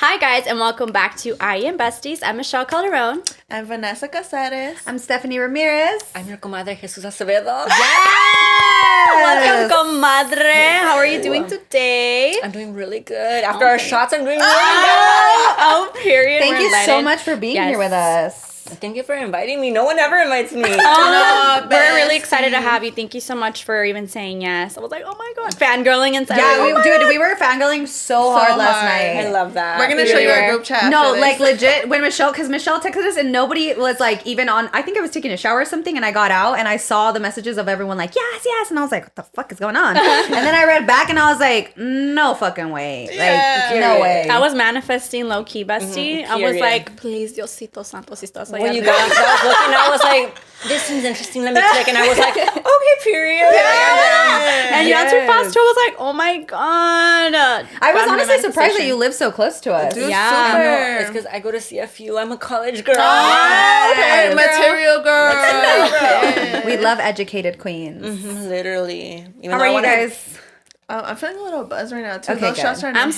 Hi guys, and welcome back to I Am Besties. I'm Michelle Calderon. I'm Vanessa Cazarez. I'm Stephanie Ramirez. I'm your comadre, Jesus Acevedo. Welcome, comadre. How are you doing today? I'm doing really good. After our shots, I'm doing really good. Oh, period. Thank We're you so delighted. much for being Yes. here with us. Thank you for inviting me. No one ever invites me. We're really excited to have you. Thank you so much for even saying yes. I was like, oh my god, fangirling inside. Yeah, Oh my we were fangirling so hard last night. I love that. We're going to show you our group chat. No, after this. like legit, when Michelle texted us and nobody was like even on, I think I was taking a shower or something and I got out and I saw the messages of everyone like, yes. And I was like, what the fuck is going on? And then I read back and I was like, no fucking way. Yeah. Like, no way. I was manifesting low-key, bestie. I was period. like, please, Diosito Santo, si estás allá When you arriba. got, I was looking, I was like, this seems interesting. Let me click. And I was like, okay, period. And you answered fast too. I was like, oh my god. I was Got honestly my surprised that manifestation. you live so close to us. Dude, Yeah. super. No, it's because I go to CFU. I'm a college girl. Okay, material girl. Okay. We love educated queens. Literally. Even How though are I you wanna- guys? I'm feeling a little buzzed right now, too. Okay, Those good. shots are I'm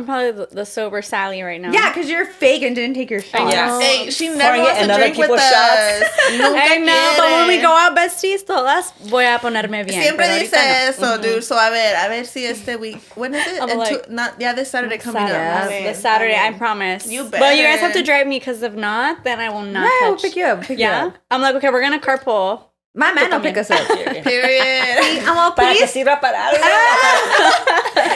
probably the sober Sally right now. Yeah, because you're fake and didn't take your shot. Yeah. Hey, she never Pouring it wants in to other drink with people's us. Nunca I know, but when we quiere. go out, besties, todas, voy a ponerme bien. Siempre pero dice ahorita no. eso, dude. So, a ver si este week. When is it? I'm In like- this Saturday coming Saturday. up. This Saturday, I promise. You But you guys better. have to drive me, because if not, then I will not No, we'll touch. pick you up. Yeah? I'm like, okay, we're going to carpool. My man will pick us up. Period. I'm all Para que please. sirva para algo.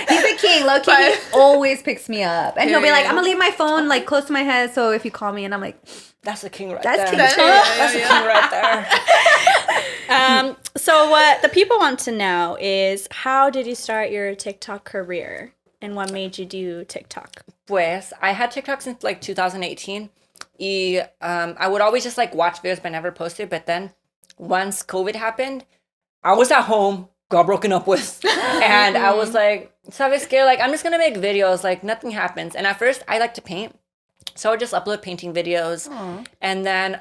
He's a king, low key. He But- always picks me up, and he'll be like, Period. "I'm gonna leave my phone like close to my head, so if you call me," and I'm like, That's the king right That's there. king That's shit. That's the king right there. So what the people want to know is, how did you start your TikTok career? And what made you do TikTok? Pues, I had TikTok since like 2018. Y, I would always just like watch videos but never post it. But then once COVID happened, I was at home, got broken up with. And I was like, ¿sabes qué? Like, I'm just going to make videos. Like, nothing happens. And at first, I like to paint. So I would just upload painting videos. And then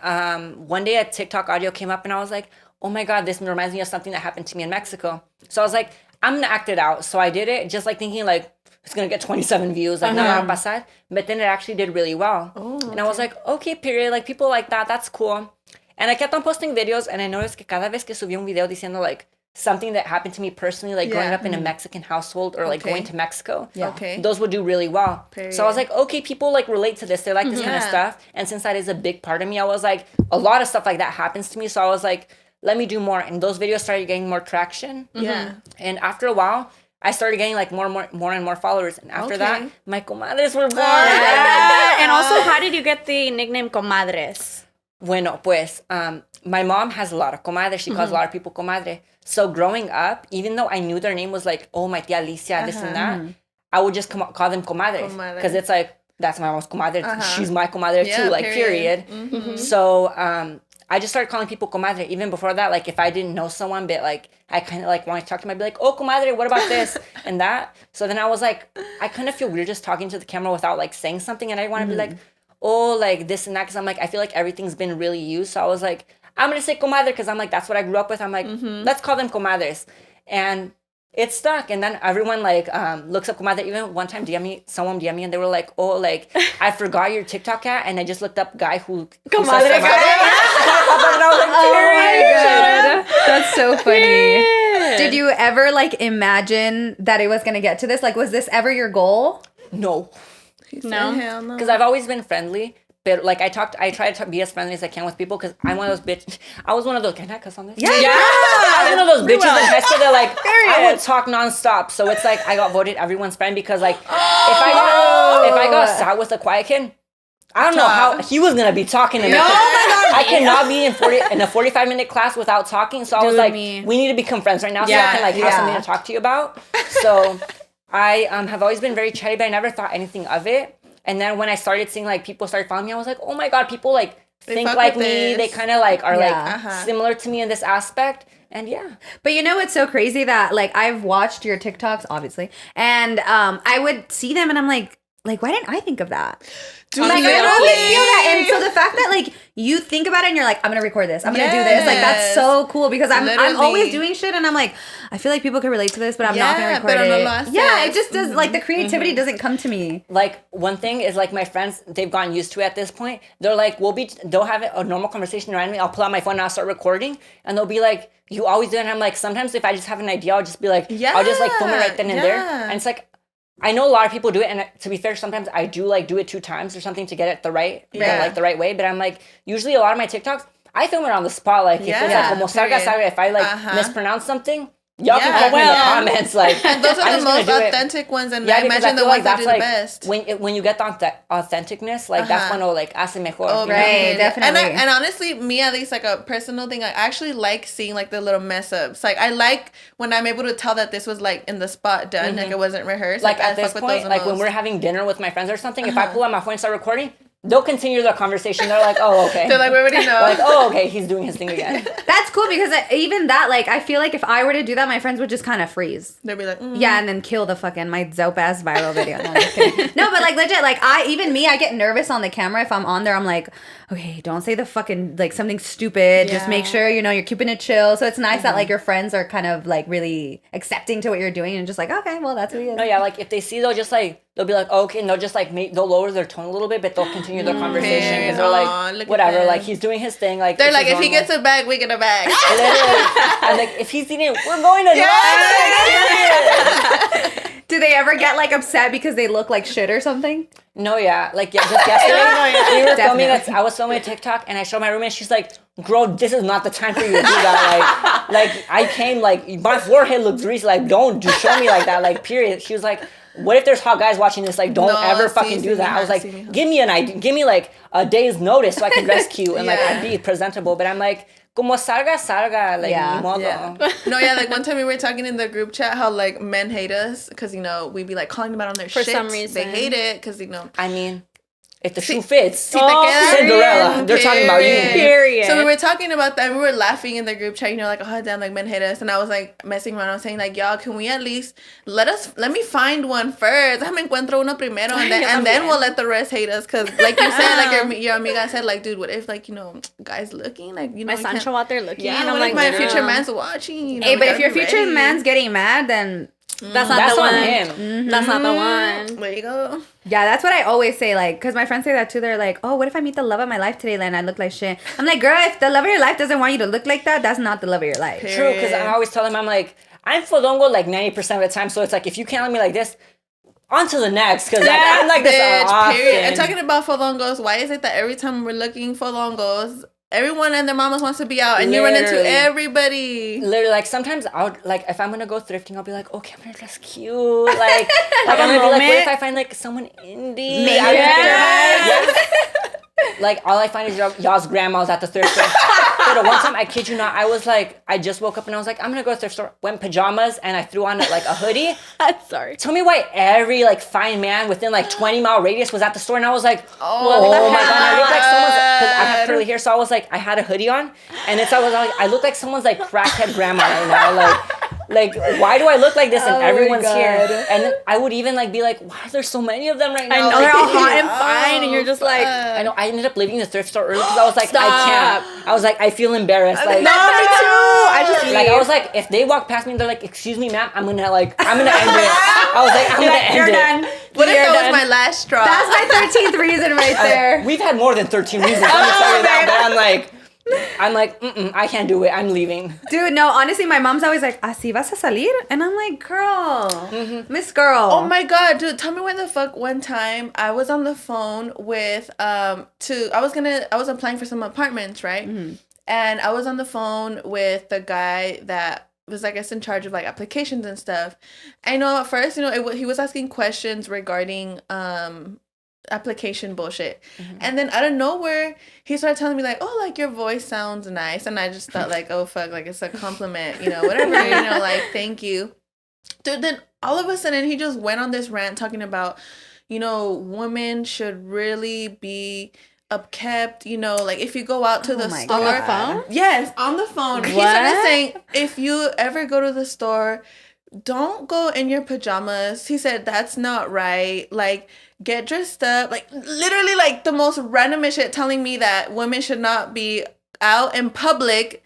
one day a TikTok audio came up and I was like, oh my God, this reminds me of something that happened to me in Mexico. So I was like, I'm going to act it out. So I did it just like thinking like, it's going to get 27 views. Like, no va a pasar. But then it actually did really well. And I was like, okay, period. Like, people like that. That's cool. And I kept on posting videos. And I noticed que cada vez que subía un video diciendo like something that happened to me personally, like growing Yeah. up in a Mexican household or like Okay. going to Mexico. Okay. Those would do really well. Period. So I was like, okay, people like relate to this. They like this kind of Yeah. stuff. And since that is a big part of me, I was like, a lot of stuff like that happens to me. So I was like, let me do more. And those videos started getting more traction. Yeah. And after a while, I started getting like more and more followers. And after that, Okay. my comadres were born. And also, how did you get the nickname Comadres? Bueno, pues, my mom has a lot of comadres. She calls a lot of people comadre. So growing up, even though I knew their name was like, oh, my tia Alicia, this and that, I would just call them comadres. Comadre. Because it's like, that's my mom's comadre. She's my comadre Yeah, too, like, period. period. So I just started calling people comadre. Even before that, like, if I didn't know someone, but like, I kind of like wanted to talk to them, I'd be like, oh, comadre, what about this and that? So then I was like, I kind of feel weird just talking to the camera without like saying something. And I want to be like, oh, like this and that. Because I'm like, I feel like everything's been really used. So I was like, I'm going to say comadre because I'm like, that's what I grew up with. I'm like, let's call them comadres. And it stuck. And then everyone like looks up comadre. Even one time someone DM me and they were like, oh, like, I forgot your TikTok at. And I just looked up guy who says Comadre. And I was like, Oh period. my god, that's so funny. Did you ever like imagine that it was gonna get to this? Like, was this ever your goal? No. No. Hell no. Because I've always been friendly. But like I try to be as friendly as I can with people because I'm one of those bitch. I was one of those. Can I cuss on this? Yeah. I was one of those bitches in high school that like I Period. would talk nonstop. So it's like I got voted everyone's friend because like if I got sat with a quiet kid, I don't know how he was gonna be talking to me. I cannot be in a 45-minute class without talking. So I was Dude, like, me. we need to become friends right now so I Yeah, can like have yeah. something to talk to you about. So I have always been very chatty, but I never thought anything of it. And then when I started seeing like people start following me, I was like, oh my God, people like think fuck like with me. this. They kind of like are Yeah. like similar to me in this aspect. And yeah. But you know what's so crazy that like I've watched your TikToks, obviously, and I would see them and I'm like, like, why didn't I think of that? Dude, Like, I literally. always feel that. And so the fact that, like, you think about it and you're like, I'm going to record this. I'm going to do this. Like, that's Yes. so cool because I'm always Literally. doing shit and I'm like, I feel like people can relate to this, but I'm not going to record pero no it. lo haces. Yeah, it just does, like, the creativity doesn't come to me. Like, one thing is, like, my friends, they've gotten used to it at this point. They're like, they'll have a normal conversation around me. I'll pull out my phone and I'll start recording. And they'll be like, you always do it. And I'm like, sometimes if I just have an idea, I'll just be like, I'll just, like, film it right then and there. And it's like, I know a lot of people do it, and to be fair, sometimes I do like do it 2 times or something to get it the right way. But I'm like, usually a lot of my TikToks, I film it on the spot. Like, if it's like como salga, salga. If I like mispronounce something, y'all can correct me in the comments. Like, And those are I'm the just gonna most do it. authentic ones, and Yeah, I because imagine the feel ones like that do that's the like best. when you get the authenticness, like that's when it'll like hace mejor. Oh, you know? Right, definitely. And honestly, me at least, like a personal thing, I actually like seeing like the little mess ups. Like I like when I'm able to tell that this was like in the spot done, like it wasn't rehearsed. Like I at this fuck with point, those like when most. we're having dinner with my friends or something, if I pull out my phone and start recording, they'll continue their conversation. They're like, oh, okay. They're like, we already know. Like, oh, okay, he's doing his thing again. That's cool because even that, like, I feel like if I were to do that, my friends would just kind of freeze. They'd be like, Yeah, and then kill the fucking my dope ass viral video. No, I'm just kidding. No, but like legit, like I get nervous on the camera if I'm on there. I'm like, okay, don't say the fucking like something stupid. Just make sure you're keeping it chill. So it's nice that like your friends are kind of like really accepting to what you're doing and just like, okay, well that's what he is. No, yeah, like if they see, they'll be like, oh, okay, and they'll just like they'll lower their tone a little bit, but they'll continue their conversation because they're Aw, look like, at whatever, them. like he's doing his thing. Like they're it's like, his if he normal- gets a bag, we get a bag. Literally, I'm like, if he's eating it, we're going to Do they ever get like upset because they look like shit or something? No, yeah, like just yesterday, we were filming. Definitely. I was filming a TikTok, and I showed my roommate. She's like, "Girl, this is not the time for you to do that." Like I came, like my forehead looks greasy. Like, don't just show me like that. Like, period. She was like, "What if there's hot guys watching this? Like, don't No, ever see, fucking see do that." me I was hot, like, see me hot. "Give me an idea. Give me like a day's notice so I can rescue and like Yeah. I'd be presentable." But I'm like, "Como salga, salga." Like, Yeah. ni modo. Yeah. No, yeah, like one time we were talking in the group chat how like men hate us because, we'd be like calling them out on their For shit. some reason. They hate it because, I mean, if the shoe fits, Si te queda Cinderella. bien, They're talking about you. period. Period. So we were talking about that. We were laughing in the group chat, like, oh, damn, like men hate us. And I was like messing around. I was saying like, y'all, can we at least let me find one first? Déjame encuentro uno primero, and then we'll let the rest hate us. Cause like you said, like your amiga said, like, dude, what if like guys looking like My we Sancho can't- out there looking. Yeah, and what I'm like, if my no. future man's watching? Hey, we but if gotta your be future ready. man's getting mad, then That's not That's the on one. him. That's not the one. There you go. yeah, that's what I always say. Like, because my friends say that too. They're like, oh, what if I meet the love of my life today and I look like shit? I'm like, girl, if the love of your life doesn't want you to look like that, that's not the love of your life. True, because I always tell them, I'm like, I'm fodongo like 90% of the time, so it's like, if you can't let me like this, on to the next, because I'm like this often. Period. And talking about fodongos, why is it that every time we're looking for fodongos, everyone and their mamas wants to be out, and you run into Literally. everybody? Literally, like sometimes I'll like if I'm gonna go thrifting, I'll be like, okay, I'm gonna dress cute. Like I'm gonna be like, what moment. if I find like someone indie? Maybe. I Yeah. don't care. Like all I find is y'all's grandmas at the thrift store. But one time, I kid you not, I was like, I just woke up and I was like, I'm gonna go to the thrift store. Went in pajamas and I threw on like a hoodie. Sorry. Tell me why every like fine man within like 20-mile radius was at the store, and I was like, oh my god, I look like someone's, because I have curly hair, so I was like, I had a hoodie on, and I look like someone's like crackhead grandma right now, like why do I look like this and Oh my everyone's God. here? And I would even like be like, why are there so many of them right now? I know Like, they're all hot and fine, and you're just like, I know. I ended up leaving the thrift store early because I was like, Stop. I can't. I was like, I feel embarrassed. Like, no, me too. I just like I leave. was like, if they walk past me and they're like, "Excuse me, ma'am," I'm gonna end it. I was like, I'm gonna end You're it. done. What if You're that done. was my last straw? That's my 13th reason right there. We've had more than 13 reasons. Let me tell you that. But I'm like, I can't do it. I'm leaving. Dude, no, honestly, my mom's always like, "Así vas a salir?" And I'm like, girl, Miss Girl. Oh my god, dude! Tell me when the fuck one time I was on the phone with I was applying for some apartments, right? And I was on the phone with the guy that was, I guess, in charge of like applications and stuff. I know at first, he was asking questions regarding application bullshit, and then out of nowhere he started telling me like, oh, like your voice sounds nice, and I just thought like, oh fuck, like it's a compliment, whatever, like thank you, dude. Then all of a sudden he just went on this rant talking about women should really be upkept, like if you go out to the my store On the phone? yes, on the phone. He What? started saying, if you ever go to the store, don't go in your pajamas. He said, that's not right. Like, get dressed up. Like, literally, like, the most random shit telling me that women should not be out in public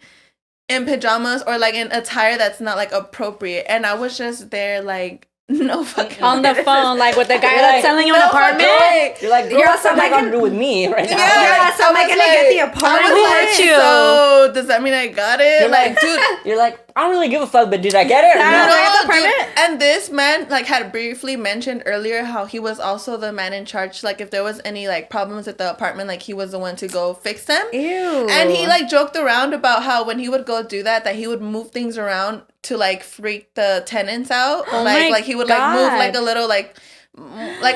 in pajamas or, like, in attire that's not, like, appropriate. And I was just there, like, no fucking On the phone, like with the guy You're that's like, selling you an no apartment. fucking- You're like, girl, You're what's that also got to do with me right now? Yeah, so am I gonna get the apartment? I was like, with you? so does that mean I got it? You're Like, like, dude. You're like, I don't really give a fuck, but did I get it or I not? don't know. No, dude. apartment? And this man like had briefly mentioned earlier how he was also the man in charge. Like if there was any like problems at the apartment, like he was the one to go fix them. Ew. And he like joked around about how when he would go do that he would move things around to like freak the tenants out. Oh my like he would like move God. like a little like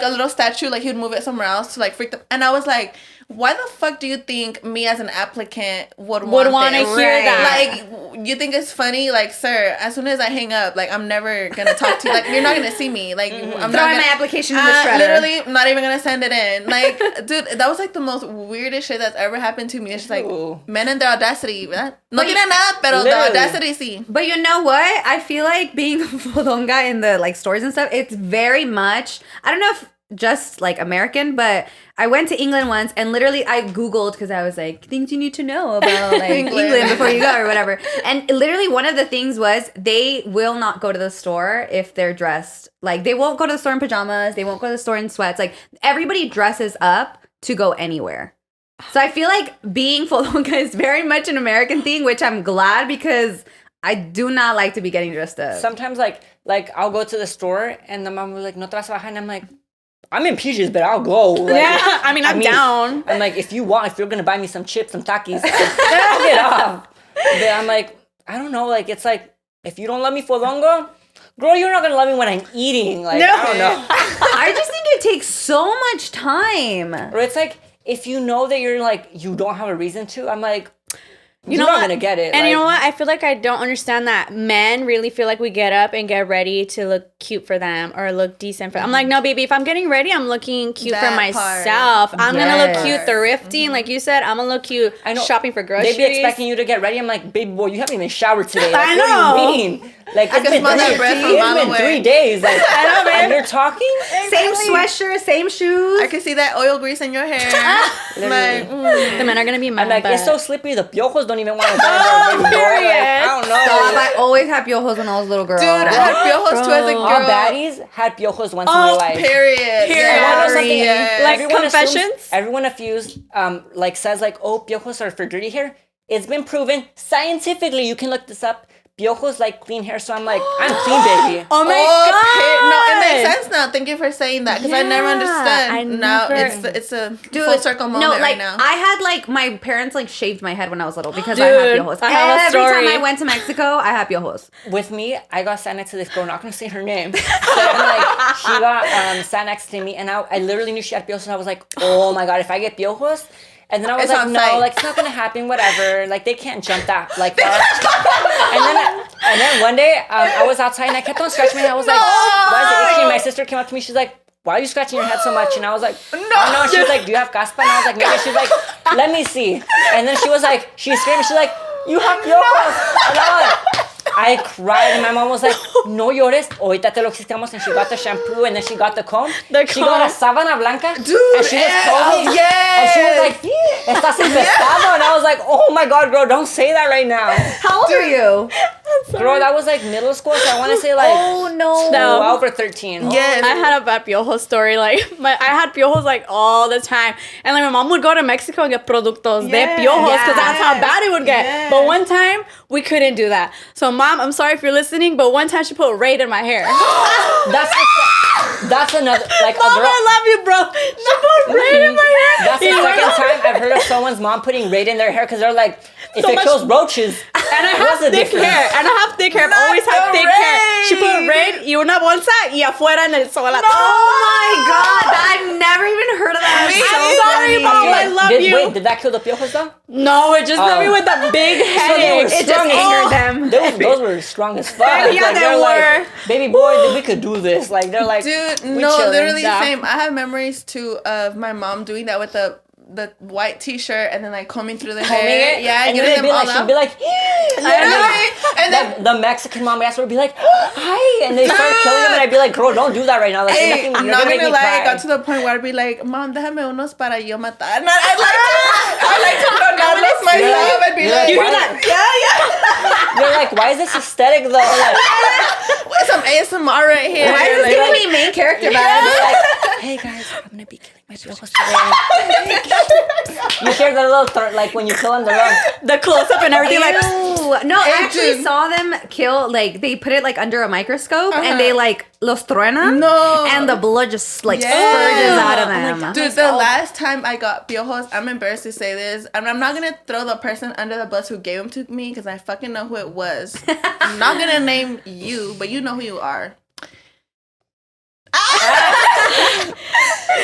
a little statue, like he would move it somewhere else to like freak them. And I was like, why the fuck do you think me as an applicant would want to this? hear Right. that. Like, you think it's funny? Like, sir, as soon as I hang up, like, I'm never gonna talk to you. Like, you're not gonna see me. Like, I'm not Throwing gonna, my application in the shredder. literally, I'm not even gonna send it in. Like, dude, that was like the most weirdest shit that's ever happened to me. It's just like, Ew. men and their audacity. ¿verdad? No tienen nada, pero the Literally. audacity sí. But you know what? I feel like being fodonga in the like stores and stuff, it's very much, I don't know if just like American, but I went to England once and literally I Googled because I was like, things you need to know about like England before you go or whatever. And literally one of the things was they will not go to the store if they're dressed. Like they won't go to the store in pajamas. They won't go to the store in sweats. Like everybody dresses up to go anywhere. So I feel like being fodonga is very much an American thing, which I'm glad because I do not like to be getting dressed up. Sometimes like I'll go to the store and the mom will be like, no te vas a bajar, and I'm like, I'm in Piojos, but I'll go. Like, Yeah, I mean, I'm down. I'm like, if you're gonna buy me some chips, some Takis, I'll get off. But I'm like, I don't know, like it's like if you don't love me for longo, girl, you're not gonna love me when I'm eating. Like I don't know. I just think it takes so much time. Or it's like if you know that you're like you don't have a reason to, I'm like, You you're know not what? gonna get it. And like, you know what? I feel like I don't understand that men really feel like we get up and get ready to look cute for them or look decent for them. I'm like, no, baby, if I'm getting ready, I'm looking cute for That myself. part. I'm going to look Yes. cute thrifting. Like you said, I'm going to look cute I know. shopping for groceries. They be expecting you to get ready. I'm like, baby boy, you haven't even showered today. Like, I what know. do you mean? Like, it's can been, smell that breath from a mile it's been away. 3 days. Like, I know, man. And you're talking? Same sweatshirt, same shoes. I can see that oil grease in your hair. like, The men are going to be mad. I'm like, but it's so slippery. The piojos don't even want to go there, baby boy. Like, I don't know. Stop, I always had piojos when I was a little girl. dude, I had piojos too as a girl. All baddies had piojos once in their life. Period. Period. I know Sorry. something. Yes. Like Everyone confessions? assumes- everyone like says like, oh, piojos are for dirty hair. It's been proven scientifically. You can look this up. Piojos like clean hair, so I'm like, I'm clean, baby. Oh my No, it God. makes sense now. Thank you for saying that because I never Yeah, understood. I Now never- it's a Dude, full circle moment like right now. I had like my parents like shaved my head when I was little because I had Dude, piojos. I have a Every time story. I went to Mexico, I had piojos. With me, I got sat next to this girl. Not gonna say her name. But I'm like, she got sat next to me, and I literally knew she had piojos. And I was like, oh my god, if I get piojos. And then I was It's like, on no, site. like it's not gonna happen. Whatever. Like they can't jump that like far. and then one day I was outside and I kept on scratching my head. I was like, why is it itchy? My sister came up to me. She's like, why are you scratching your head so much? And I was like, no. She was like, do you have caspa? And I was like, maybe. She's like, let me see. And then she was like, she screamed. She's like, you have piojos. And I cried, and my mom was like, no llores, ahorita te lo quitamos. And she got the shampoo, and then she got the comb. She got a sábana blanca, Dude, and she just told me, yes. and she was like, estás infestado. And I was like, oh my god, girl, don't say that right now. How old are you? Girl, that was like middle school, so I want to say like Oh no. 12 or 13. Yes. I had a bad piojo story. Like, I had piojos like all the time. And like, my mom would go to Mexico and get productos de piojos because that's how bad it would get. Yes. But one time, we couldn't do that. So, Mom, I'm sorry if you're listening, but one time she put Raid in my hair. That's another, like, Mom, a girl. I love you, bro. She put Raid in my hair. That's the You second know? time I've heard of someone's mom putting Raid in their hair because they're like, if So it much- kills roaches. And I what's have the thick difference? hair. And I have thick hair. I've Not always had the thick hair. She put Raid. Raid y una bolsa y afuera en el sol. Oh my god, I've never even heard of that. Me It's so either. Sorry, funny. Mom. I love you. Wait, did that kill the piojos though? No, it just left me Oh. with a big they were headache. It just strong as- angered them. Those were strong as fuck. Yeah, Like, they they're were. like, baby boy, we could do this. Like they're like, Dude, we no, chilling. literally Yeah. same. I have memories too of my mom doing that with the white t-shirt and then like combing through the Combing hair. it? Yeah, and getting them be all like, up. she'd be like, And then the Mexican mom ass would be like, hi, and they start killing them, and I'd be like, girl, don't do that right now. Like, hey, you're I'm gonna not make gonna me lie, cry. I got to the point where I'd be like, Mom, déjame unos para yo matar. And I like to tronarlos myself. I'd be like, You hear that? Yeah. You're like, why is this aesthetic though? Like, What's some ASMR right here? Why is this Like- giving me main character they're vibes? like, hey guys, I'm gonna be killing my piojos today. You hear the little like when you kill them, they're like, The close up and everything. Like, Ew. No, I actually dude. saw them kill, like, they put it, like, under a microscope, and they, like, los truenan. No. And the blood just, like, Yeah. spurges out of Oh my them. God. Dude, the last time I got piojos, I'm embarrassed to say this. I'm not gonna throw the person under the bus who gave them to me because I fucking know who it was. I'm not gonna name you, but you know who you are.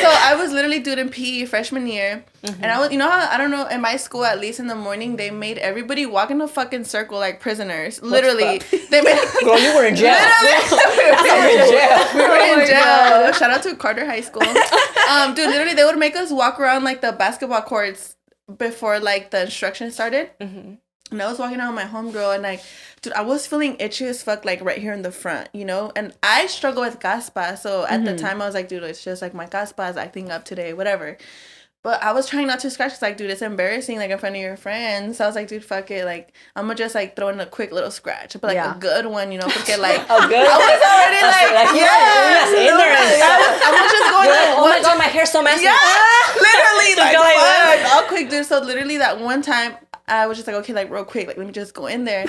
So I was literally doing PE freshman year, and I was, you know how, I don't know, in my school, at least in the morning, they made everybody walk in a fucking circle like prisoners. Literally, they made. girl, you were in jail. We were in jail. Shout out to Carter High School. Dude, literally, they would make us walk around like the basketball courts before like the instruction started. And I was walking out with my homegirl, and like, dude, I was feeling itchy as fuck, like right here in the front, you know? And I struggle with caspa. So at the time, I was like, dude, it's just like my caspa is acting up today, whatever. But I was trying not to scratch. It's like, dude, it's embarrassing, like in front of your friends. So I was like, dude, fuck it. Like, I'm gonna just like throw in a quick little scratch, but like a good one, you know? Porque like, Oh, good. I was already like, yes, in there and stuff. I was just going You're like, like, oh my what? god, my hair's so messy. Yeah, literally, like, go like that. fuck, all quick, dude. So literally that one time, I was just like, okay, like real quick, like let me just go in there,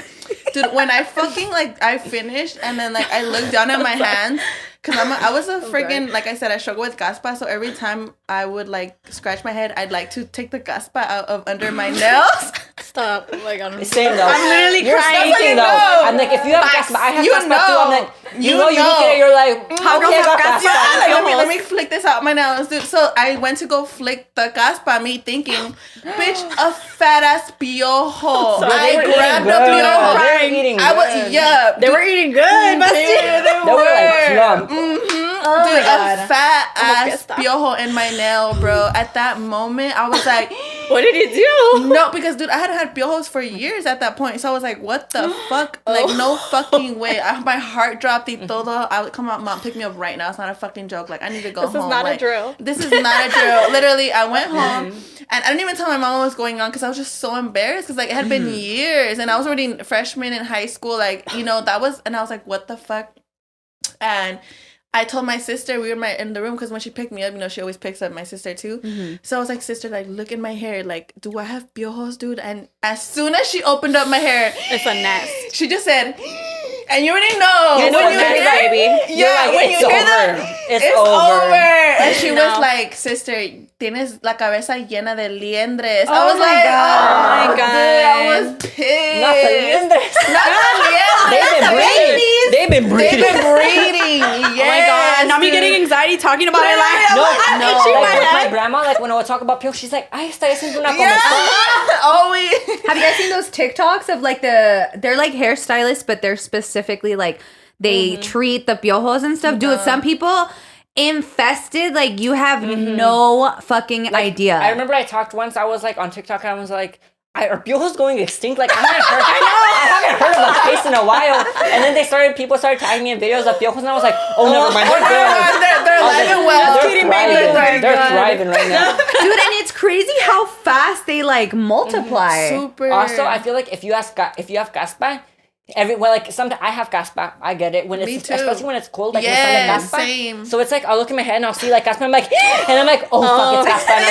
dude. When I fucking like I finished, and then like I looked down at my hands, cause I was a freaking, like I said, I struggle with caspa. So every time I would like scratch my head, I'd like to take the caspa out of under my nails. stop. Oh my God. Same though. I'm literally You're crying. speaking That's though. how you know. I'm like, if you have Facts. caspa, I have You caspa too. know. I'm like, you You know, you look know. at it, you're like, How girls okay, I have got caspa? caspa. Yeah, like, let me flick this out my nails, dude. So I went to go flick the caspa, me thinking, bitch, a fat ass piojo. Bro, they I were grabbed eating the good. piojo. They were eating I was, good. yeah. They were eating good, bestie. They were like plump. Oh Dude, my God. a fat ass stop. piojo in my nail, bro. At that moment, I was like, What did he do? no, because dude, I hadn't had piojos for years at that point. So I was like, what the fuck? Like, no fucking way. My heart dropped y todo. I would come out, mom, pick me up right now. It's not a fucking joke. Like, I need to go home. This is not a Like, drill. This is not a drill. Literally, I went home, and I didn't even tell my mom what was going on because I was just so embarrassed because like it had been years, and I was already freshman in high school. Like, you know, that was, and I was like, what the fuck? And I told my sister, we were in the room because when she picked me up, you know, she always picks up my sister too. So I was like, sister, like, look in my hair. Like, do I have piojos, dude? And as soon as she opened up my hair, It's a nest. she just said, and you already know. You know when what that is, baby. Yeah, You're like, when it's you hear over. that, It's it's over. over. And she No. was like, sister, tienes la cabeza llena de liendres. I Oh was my like, God. oh Oh my my God. Dude, I God. was pissed. Not the liendres. Not the liendres. They've been breeding. They've been They've breeding. been breeding. Oh my God. Now me getting anxiety talking about it. Like, No, I'm no, itching like my with my head. grandma, like when I would talk about piojos, she's like, ay, está haciendo una Yeah. comezón. Always. Have you guys seen those TikToks of like they're like hairstylists, but they're specifically like they treat the piojos and stuff? Dude, some people infested, like you have no fucking idea. I remember I talked once, I was like on TikTok, and I was like, are piojos going extinct? Like, I haven't heard of a case in a while. And then people started tagging me in videos of piojos, and I was like, oh, never mind, they're good. They're alive and well. They're thriving. They're thriving right now. Dude, and it's crazy how fast they like multiply. Super. Also, I feel like if you have caspa, sometimes I have caspa. I get it when Me it's too. especially when it's cold. Like Yes, in the caspa. same. So it's like I'll look in my head and I'll see like caspa. I'm like, and I'm like, oh fuck, it's caspa. And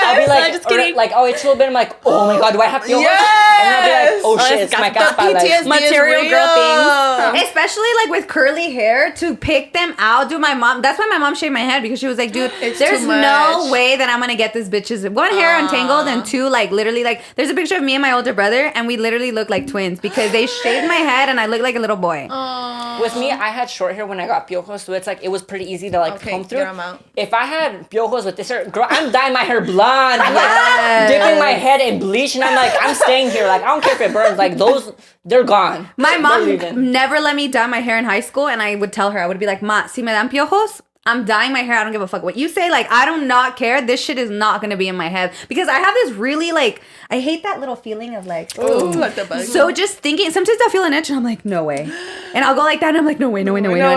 I'll be like, just kidding. oh, it's a little bit. I'm like, oh my god, do I have piojos? Yes. And then I'll be like, oh Oh, shit, it's it's my caspa. caspa. Like, PTSD Material is girl real. things. Especially like with curly hair, to pick them out. Dude, that's why my mom shaved my head, because she was like, dude, It's there's too no much. way that I'm gonna get this bitch's one, hair untangled, and two, like literally, like there's a picture of me and my older brother, and we literally look like twins because they shaved my head and I look like a little boy. with me, I had short hair when I got piojos, so it's like it was pretty easy to like Okay, comb through. get 'em out. If I had piojos with this hair, girl, I'm dyeing my hair blonde. I'm like Yes. dipping my head in bleach, and I'm like, I'm staying here. Like I don't care if it burns. Like those, they're gone. My They're mom leaving. never let me dye my hair in high school, and I would tell her, I would be like, Ma, si me dan piojos, I'm dyeing my hair. I don't give a fuck what you say. Like, I do not care. This shit is not going to be in my head. Because I have this really, like, I hate that little feeling of, like, Ooh, like the bug. so just thinking, sometimes I'll feel an itch and I'm like, no way. And I'll go like that and I'm like, no way. And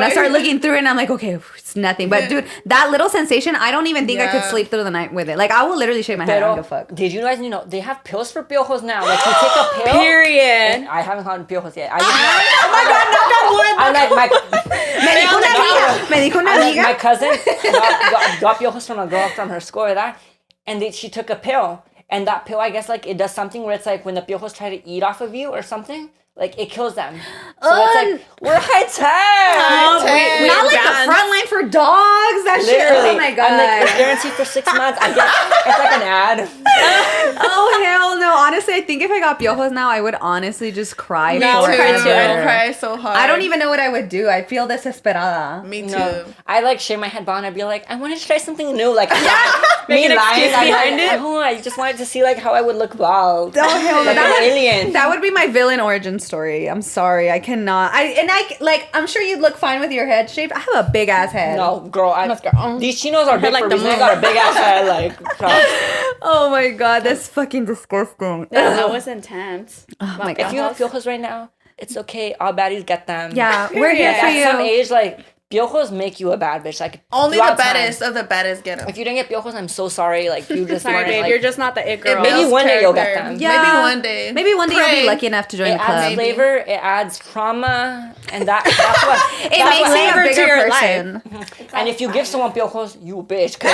I start looking through it and I'm like, okay, it's nothing. But dude, that little sensation, I don't even think I could sleep through the night with it. Like, I will literally shake my head. I don't give a fuck. Did you guys know they have pills for piojos now? Like, you take a pill. Period. I haven't gotten piojos yet. Oh my God, knock on wood. I'm like, Me dijo una amiga. my cousin got piojos from a girl from her school, ¿verdad? And she took a pill. And that pill, I guess, like, it does something where it's like when the piojos try to eat off of you or something, like, it kills them. So it's like, we're high tech. Not like the front line for dogs. That Literally. shit. Oh my God. I'm like, it's guaranteed for 6 months. I get, it's like an ad. Oh hell no! Honestly, I think if I got piojos now, I would honestly just cry. No, I would cry too. I'd cry so hard. I don't even know what I would do. I'd feel desesperada. Me too. No, I like shave my head bald and I'd be like, I want to try something new. Like, Make an excuse I'm behind like, it. Oh, I just wanted to see like how I would look bald. Oh hell no! Like an alien. That would be my villain origin story. I'm sorry, I cannot. I'm sure you'd look fine with your head shaved. I have a big ass head. No, girl. Let's go. These chinos are big like for the a reason. I moon. got a big ass head. Like, Oh my God, that's fucking disgusting. That was intense. Oh my if God. you have piojos right now, it's okay. All baddies get them. Yeah, we're here for At some you. age, like, piojos make you a bad bitch. Like, Only the throughout time. baddest of the baddest get them. If you didn't get piojos, I'm so sorry. Like, you just Sorry, weren't, babe. like, You're just not the it girl. Maybe one day you'll get them. Yeah. Maybe one day. Maybe one day you'll Pray. be lucky enough to join It the club. adds flavor, it adds trauma, and that's what It makes you a flavor to bigger your person. And if you give someone piojos, you a bitch. Cause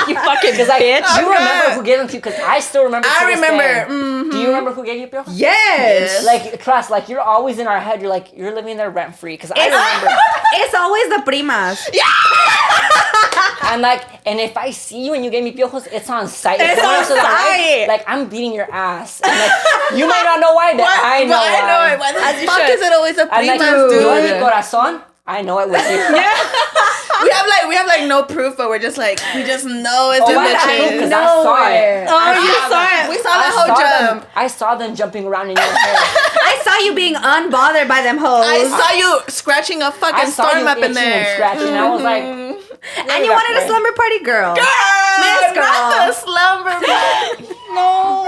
you fucking like, bitch. do you remember who gave them to you? Because I still remember. to I this remember. day. Mhm. Do you remember who gave you piojos? Yes. Like, trust, like, you're always in our head. You're like, you're living there rent free. Because I remember. It's always the primas. I'm like, and if I see you and you gave me piojos, it's on site. If It's someone on else is site. like, I'm beating your ass. And like, you might not know why, but I know I know why. it. Why the As you fuck should. is it always a I'm like, primas, you want dude? mi corazón? I know it with you. We have like no proof, but we're just like we just know it's Oh, the why not? bitches. Because I saw it. Oh, you saw it. We saw that whole jump. I saw them jumping around in your hair. I saw you being unbothered by them hoes. I saw you scratching a I fucking saw storm you up in itching and there. scratching. I was like, and you wanted a slumber party girl. Miss girl. Not the slumber party. No.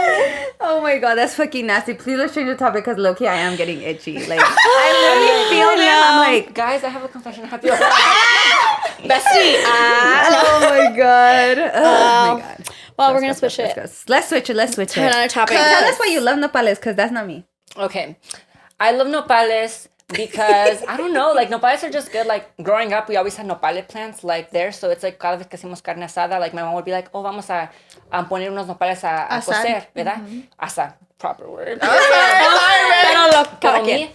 Oh my God, that's fucking nasty. Please let's change the topic because low-key I am getting itchy. Like I literally feel them. I'm like, guys, I have a confession. Happy birthday. Bestie. oh my God. Oh my God. Well, we're going to switch it. Let's switch it. To another topic. Tell us why you love nopales because that's not me. Okay. I love nopales because, I don't know, like, nopales are just good. Like, growing up, we always had nopales plants, like, there. So it's like, cada vez que hacemos carne asada, like, my mom would be like, oh, vamos a poner unos nopales a Asar. cocer, ¿verdad? Asar. Proper word. Pero lo Pero cada me, quien.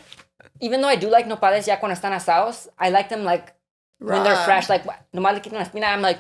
even though I do like nopales ya cuando están asados, I like them, like, when they're Raw. fresh. Like, nomás le quitan la espina, I'm like,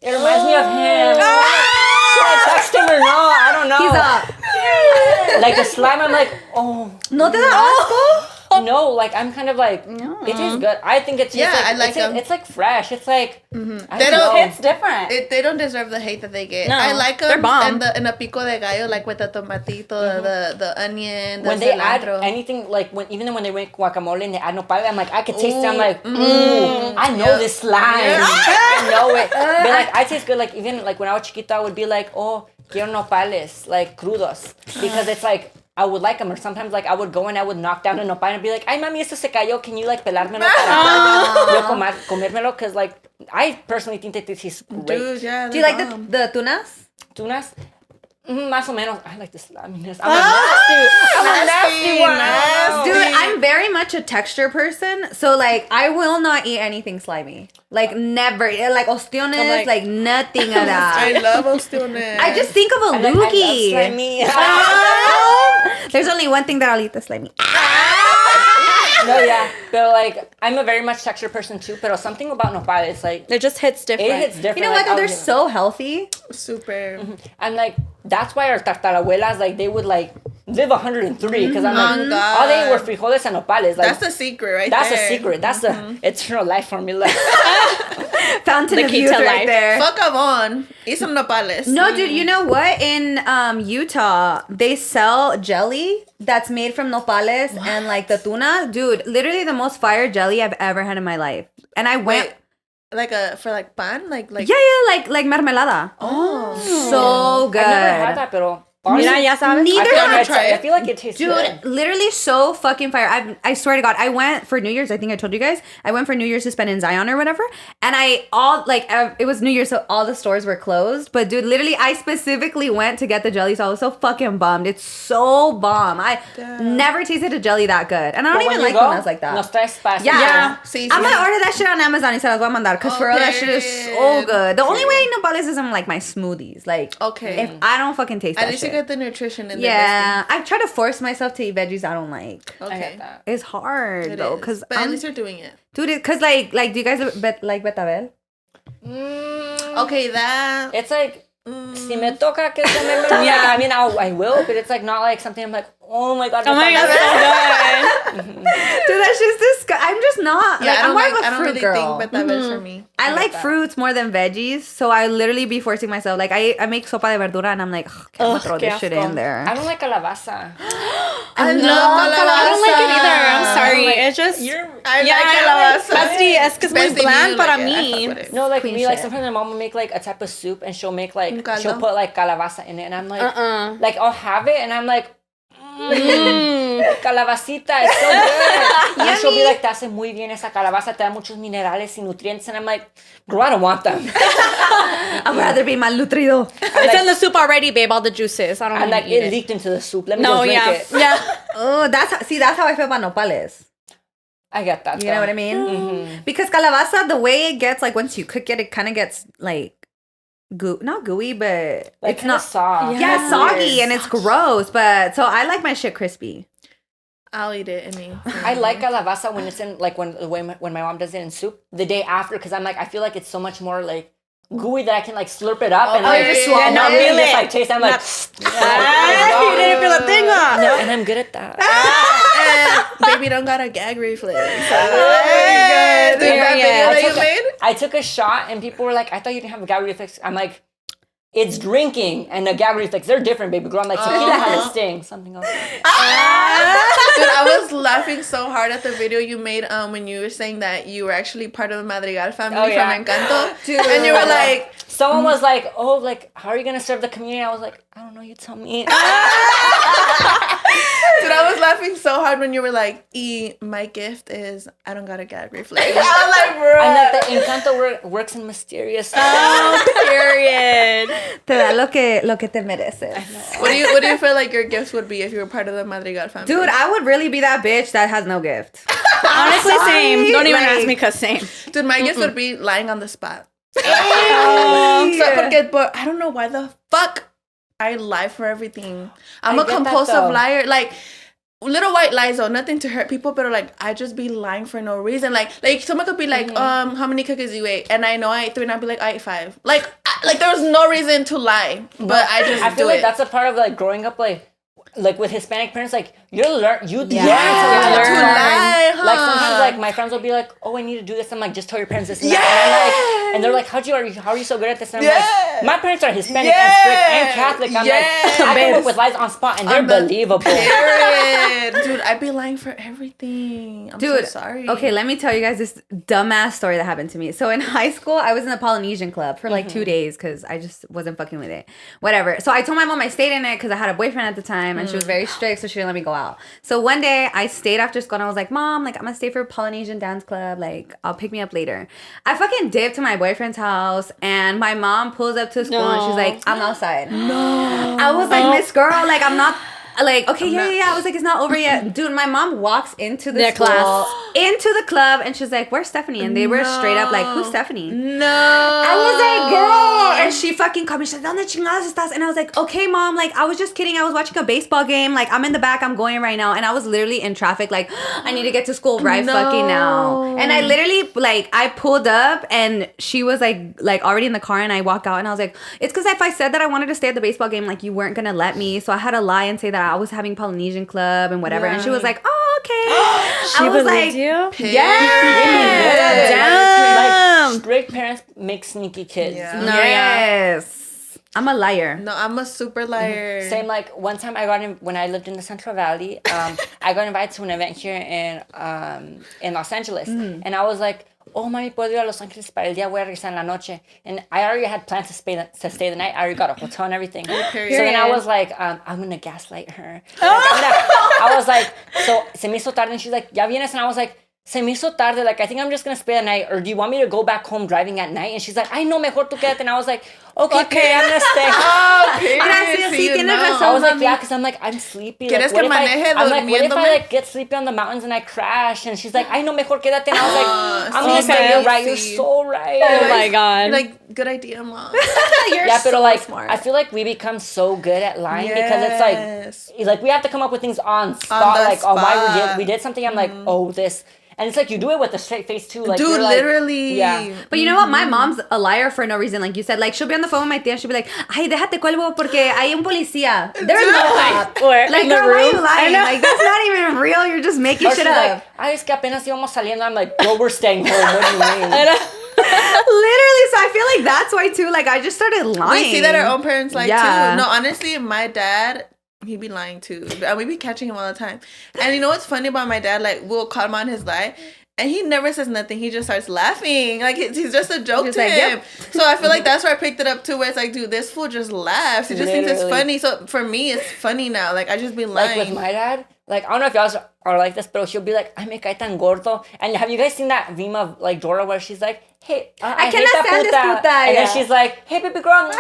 it reminds me of him. Should I text him or no? I don't know. He's Like, the slime, I'm like, oh. no te da asco? No, like, I'm kind of like, it tastes good. I think it's Yeah, like, I like them. It's like fresh. It's like, I They don't know. don't- It's different. They don't deserve the hate that they get. No, I like they're them bomb. in the pico de gallo, like with the tomatito, the onion, the When they add cilantro. anything, like, even when they make guacamole and they add nopal, I'm like, I could taste it. I'm like, ooh, I know this slime. I know it. But, like, I taste good. Like, even, like, when I was chiquita, I would be like, oh, quiero nopales, like, crudos. Because it's like, I would like them. Or sometimes, like, I would go and I would knock down a nopal and be like, ay, mami, esto se cayó. Can you, like, pelármelo para yo comérmelo? Because, like, I personally think that this is great. Dude, yeah. Do you like the tunas? Tunas? Más o menos. I like the sliminess. I'm a nasty one. nasty. Dude, I'm very much a texture person. So, like, I will not eat anything slimy. Like, never. Like, ostiones, like, nothing of that. I love ostiones. I just think of a I love loogie. slimy. There's only one thing that I'll eat the slimy. No, yeah. But, like, I'm a very much texture person, too. But something about nopal, it's like, It just hits different. it hits different. You know what, like, though? They're so healthy. super. And, like, that's why our tartarabuelas, like, they would, like, live 103. Because I'm like, Oh, God. all they ate were frijoles and nopales. Like, That's the secret, right that's there. a secret. That's the eternal life formula. Fountain The of key youth to right life. there. Fuck on. Eat some nopales. No, dude, you know what? In Utah, they sell jelly that's made from nopales and like the tuna. Dude, literally the most fire jelly I've ever had in my life. And I went. Wait, for like pan, like Yeah, like mermelada. Oh, So good. I've never had that, pero Mira, ya sabes. Neither I feel like it tastes Dude, good. literally so fucking fire. I swear to God, I went for New Year's. I think I told you guys. I went for New Year's to spend in Zion or whatever. And it was New Year's, so all the stores were closed. But dude, literally, I specifically went to get the jelly, so I was so fucking bummed. It's so bomb. I never tasted a jelly that good. And I don't even like donuts like that. Nuestras spicy. Yeah. Sí, I'm gonna sí. order that shit on Amazon y se las voy a mandar. Because for real, that shit is so good. The only way nopales is in like my smoothies. Like, Okay. if I don't fucking taste At that least shit. you get the nutrition in Yeah, I try to force myself to eat veggies I don't like. there. I Okay. get that. It's hard It though, is. cause But at least you're doing it. dude, cause like do you guys like betabel? Okay, that. It's like, si me toca que comerme, I mean, I will, but it's like not like something I'm like, oh my God. Oh my God, so good. Dude, that's just disgusting. I'm just not. Yeah, like, I I'm don't more like. of a I don't fruit really girl. think betabel for me. I like that. fruits more than veggies, so I literally be forcing myself. Like I make sopa de verdura and I'm like, I'm gonna throw this qué shit asco. in there. I don't like calabaza. I love I don't like it either. I'm sorry. Like, it's just. I Yeah, like calabaza. Bestie, es que es muy Bestie, bland you para like it. I mí. fuck with it. No, like Queen me, like shit. sometimes my mom will make like a type of soup and she'll make like, caldo. she'll put like calabaza in it. And I'm like, Uh-uh. like I'll have it and I'm like, calabacita, it's so good. And she'll be like, te hace muy bien esa calabaza, te da muchos minerales y nutrientes. And I'm like, girl, I don't want them. I'd rather be malnutrido. It's in the soup already, babe. All the juices. I don't And want like to eat it it. leaked into the soup. Let me No, just drink yeah, it. yeah. Oh, that's how I feel about nopales. I get that. You know what I mean? Because calabaza, the way it gets, like once you cook it, it kind of gets like not gooey, but Like it's not soft. Yeah, soggy and it's gross. But so I like my shit crispy. I'll eat it. Any. I like calabaza when it's in like when my mom does it in soup the day after because I'm like I feel like it's so much more like gooey that I can like slurp it up and like just swallow and not it. really just like taste. I'm like You didn't feel a thing, huh? no, and I'm good at that. And baby don't got a gag reflex. So. Oh Dude, that video that you made? I took a shot and people were like, I thought you didn't have a gag reflex. I'm like, it's drinking and a gag reflex. They're different, baby girl. I'm like, tequila has a sting. Something else. Dude, I was laughing so hard at the video you made when you were saying that you were actually part of the Madrigal family Oh, yeah. from Encantó. And you were like, Someone was like, oh, like, how are you going to serve the community? I was like, I don't know. You tell me. dude, I was laughing so hard when you were like, my gift is I don't got a gag reflex. I was like, bro. I'm like, the Encantó works in mysterious ways. Oh, period. Te da lo que te mereces. What do you feel like your gifts would be if you were part of the Madrigal family? Dude, I would really be that bitch that has no gift. Honestly, same. Don't even Like- ask me, cause same. Dude, my gift would be lying on the spot. Oh, But I don't know why the fuck I lie for everything. I'm I a get that, compulsive though. liar. Like, little white lies though, nothing to hurt people, but like I just be lying for no reason. Like someone could be like, how many cookies you ate? And I know I ate 3 and I'd be like, I ate 5. Like there was no reason to lie. But I just I feel do like it. that's a part of like growing up like with Hispanic parents, like you learn to to learn. lie, huh? Like sometimes like my friends will be like, oh, I need to do this. I'm like, just tell your parents this and Yeah. that. And they're like, how are you so good at this? And I'm Yeah. like, my parents are Hispanic Yeah. and strict and Catholic. I'm Yeah. like, I come up with lies on spot and they're believable. Period. Dude, I be lying for everything. I'm Dude, so sorry. okay, let me tell you guys this dumbass story that happened to me. So in high school, I was in the Polynesian club for like 2 days because I just wasn't fucking with it. Whatever. So I told my mom I stayed in it because I had a boyfriend at the time and she was very strict, so she didn't let me go out. So one day I stayed after school and I was like, Mom, like I'm gonna stay for Polynesian dance club. Like I'll pick me up later. I fucking dipped to my boyfriend's house and my mom pulls up to school and she's like, I'm outside. No. I was like, Miss Girl, like I'm not. Like, okay, yeah. I was like, it's not over yet. Dude, my mom walks into the class. into the club, and she's like, where's Stephanie? And they were straight up like, who's Stephanie? No. I was like, girl. And she fucking called me. She's like, ¿Dónde chingados estás? And I was like, okay, Mom. Like, I was just kidding. I was watching a baseball game. Like, I'm in the back. I'm going right now. And I was literally in traffic. Like, I need to get to school right fucking now. And I literally, like, I pulled up, and she was like already in the car, and I walked out, and I was like, it's because if I said that I wanted to stay at the baseball game, like, you weren't gonna let me. So I had to lie and say that I was having Polynesian club and whatever. And she was like, oh, okay. She I was believed like, you? yes. Damn. Like strict parents make sneaky kids. Yeah. No, Yes. I'm a liar. No, I'm a super liar. Same, like one time when I lived in the Central Valley, I got invited to an event here in Los Angeles, and I was like, oh, mami, puedo ir a Los Ángeles para el día, voy a regresar en la noche. And I already had plans to stay the night. I already got a hotel and everything. So then I was like, I'm going to gaslight her. Like, I was like, so se me hizo tarde. And she's like, ya vienes? And I was like, se me hizo tarde. Like, I think I'm just going to stay the night. Or do you want me to go back home driving at night? And she's like, ay, no, mejor tú quédate. And I was like, okay, I'm going to stay. Gracias, sí, tienes razón. I was like, yeah, because I'm like, I'm sleepy. ¿Quieres Like, que maneje I'm like, what if I durmiéndome? like get sleepy on the mountains and I crash? And she's like, ay, no, mejor quédate. And I was like, I'm going to say, you're right. You're so right. Oh my God. You're like, good idea, mom. You're Yeah, but so like, smart. I feel like we become so good at lying because it's like we have to come up with things on spot. the Like, oh, why spot. we did something. I'm like, oh, this. And it's like you do it with a straight face too. Like, Dude, you're like, literally. Yeah. But you know what? My mom's a liar for no reason. Like you said, like she'll be on the phone with my tía and she'll be like, ay, déjate cuelgo porque hay un policía. There's no cop. Or Like, in the girl, why are you room. lying? Like, that's not even real. You're just making Or shit she's up. like, ay, es que apenas íbamos saliendo. I'm like, bro, we're staying home. What do you mean? Literally, so I feel like that's why too. Like I just started lying. We see that our own parents like Yeah. too. No, honestly, my dad, he be lying too. And we be catching him all the time. And you know what's funny about my dad? Like, we'll call him on his lie. And he never says nothing. He just starts laughing. Like, he's just a joke He's to like, him. yep. So I feel like that's where I picked it up too, where it's like, dude, this fool just laughs. He just thinks it's Literally. funny. So for me, it's funny now. Like, I just be lying. Like with my dad, like I don't know if y'all are like this, but she'll be like, "Ay, me cae tan gordo." And have you guys seen that meme of like Dora where she's like, "Hey, I hate cannot that stand this puta." and Yeah. then she's like, "Hey, baby girl,"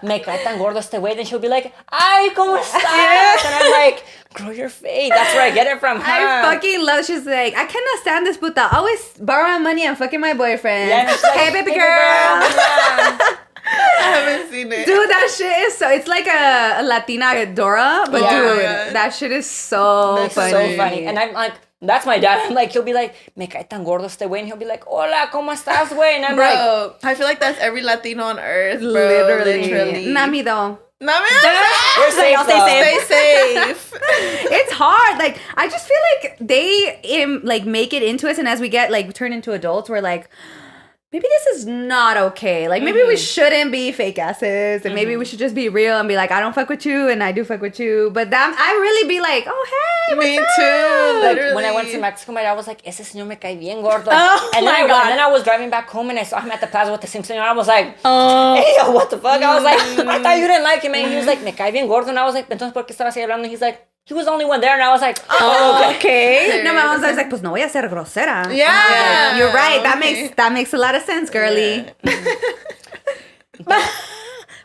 me cae tan gordo este güey. Then she'll be like, "Ay, cómo estás?" And I'm like, "Grow your face." That's where I get it from. I fucking love. She's like, I cannot stand this puta. Always borrowing money and fucking my boyfriend. Yeah, and she's like, hey, baby girl. yeah. I haven't seen it. Dude, that shit is so. It's like a Latina Dora, but Yeah. dude, Yeah. that shit is so That's funny. So funny. And I'm like, that's my dad. I'm like, he'll be like, me cae tan gordo este güey. And he'll be like, hola, ¿cómo estás, güey? And I'm like, Bro, I feel like that's every Latino on earth, bro. Literally. Not me though. Not me. we're safe, I'll stay though. safe. Stay safe. It's hard. Like I just feel like they like make it into us, and as we get like turn into adults, we're like, maybe this is not okay. Like maybe we shouldn't be fake asses, and maybe we should just be real and be like, I don't fuck with you, and I do fuck with you. But that I really be like, oh hey, what's Me up? too. Like, Literally. when I went to Mexico, my dad was like, ese señor me cae bien gordo. Oh and then my I went, God. and then I was driving back home and I saw him at the plaza with the same señor. I was like, Oh. hey, yo, what the fuck? I was like, I thought you didn't like him. And he was like, me cae bien gordo. And I was like, entonces, ¿por qué estabas ahí hablando? He's like, he was the only one there. And I was like, oh, okay. No, my mom's always like, pues no voy a ser grosera. And I was Yeah. like, you're right. Okay. That makes a lot of sense, girly.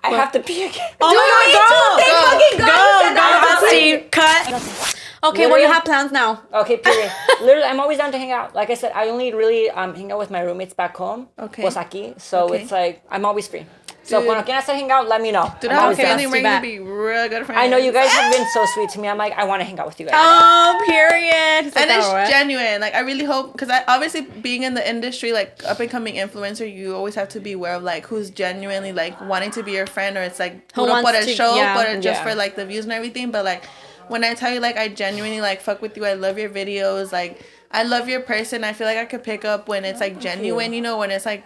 I have to pee again. Oh my God. Fucking go. Steve, cut. Okay, well, you have plans now. Okay, period. Literally, I'm always down to hang out. Like I said, I only really hang out with my roommates back home. Okay. Pues aquí. So Okay. it's like, I'm always free. So Dude. cuando quieras hang out, let me know. Dude, I'm I have a always down. feeling we're Too gonna bad. be real good friends. I know you guys have been so sweet to me. I'm like, I want to hang out with you guys. Oh, period. And it's genuine. Like, I really hope, because I obviously being in the industry, like up and coming influencer, you always have to be aware of like who's genuinely like wanting to be your friend, or it's like Who puro wants por el to- show, yeah. but just Yeah. for like the views and everything. But like, when I tell you like I genuinely like fuck with you, I love your videos, like I love your person. I feel like I could pick up when it's like genuine, you know, when it's like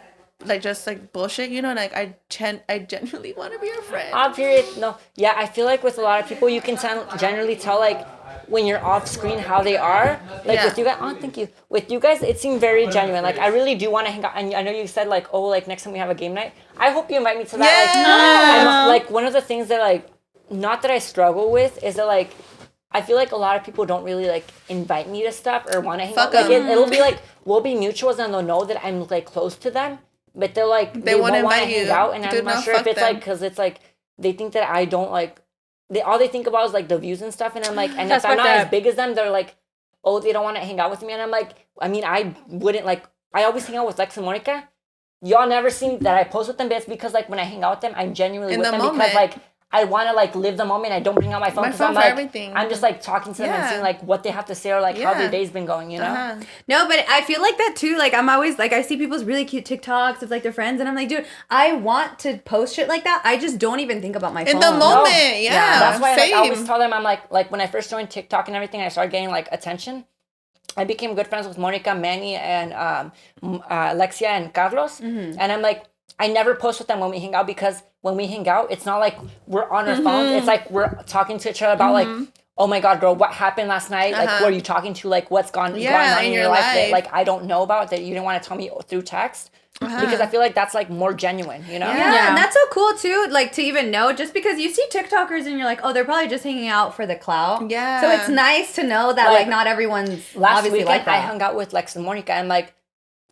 just like bullshit, you know, like I genuinely want to be your friend. Period. No. Yeah, I feel like with a lot of people, you can generally tell like when you're off screen how they are. Like Yeah. with you guys, oh, thank you. With you guys, it seemed very genuine. Like I really do want to hang out. And I know you said like, oh, like next time we have a game night. I hope you invite me to that. Yeah. I'm, like one of the things that like, not that I struggle with, is that like, I feel like a lot of people don't really like invite me to stuff or want to hang Fuck out. Like 'em. it'll be like we'll be mutuals and they'll know that I'm like close to them, but they're like they won't won't want to invite hang you. out, and Dude, I'm not no, sure if fuck it's them. like because it's like they think that I don't like all they think about is like the views and stuff, and I'm like, and That's if I'm fucked not up. as big as them, they're like, oh, they don't want to hang out with me, and I'm like, I mean, I wouldn't like. I always hang out with Lex and Monica. Y'all never seen that I post with them, but it's because like when I hang out with them, I'm genuinely In with the them moment. because like I want to like live the moment. I don't bring out my phone My because phone I'm for like everything. I'm just like talking to them and Yeah. seeing like what they have to say or like how Yeah. their day's been going, you know? Uh-huh. No, but I feel like that too. Like I'm always like I see people's really cute TikToks of like their friends, and I'm like, dude, I want to post shit like that. I just don't even think about my phone. In the moment, yeah. That's why like, I always same. tell them I'm like when I first joined TikTok and everything, I started getting like attention. I became good friends with Monica, Manny, and Alexia and Carlos, and I'm like. I never post with them when we hang out because when we hang out, it's not like we're on our phones. It's like we're talking to each other about like, oh my God, girl, what happened last night? Like, who are you talking to? Like, what's going on in your life that, like, I don't know about that you didn't want to tell me through text? Because I feel like that's, like, more genuine, you know? Yeah, and that's so cool, too, like, to even know, just because you see TikTokers and you're like, oh, they're probably just hanging out for the clout. Yeah. So it's nice to know that, like not everyone's last obviously weekend, like that. I hung out with Lex and Monica and, like,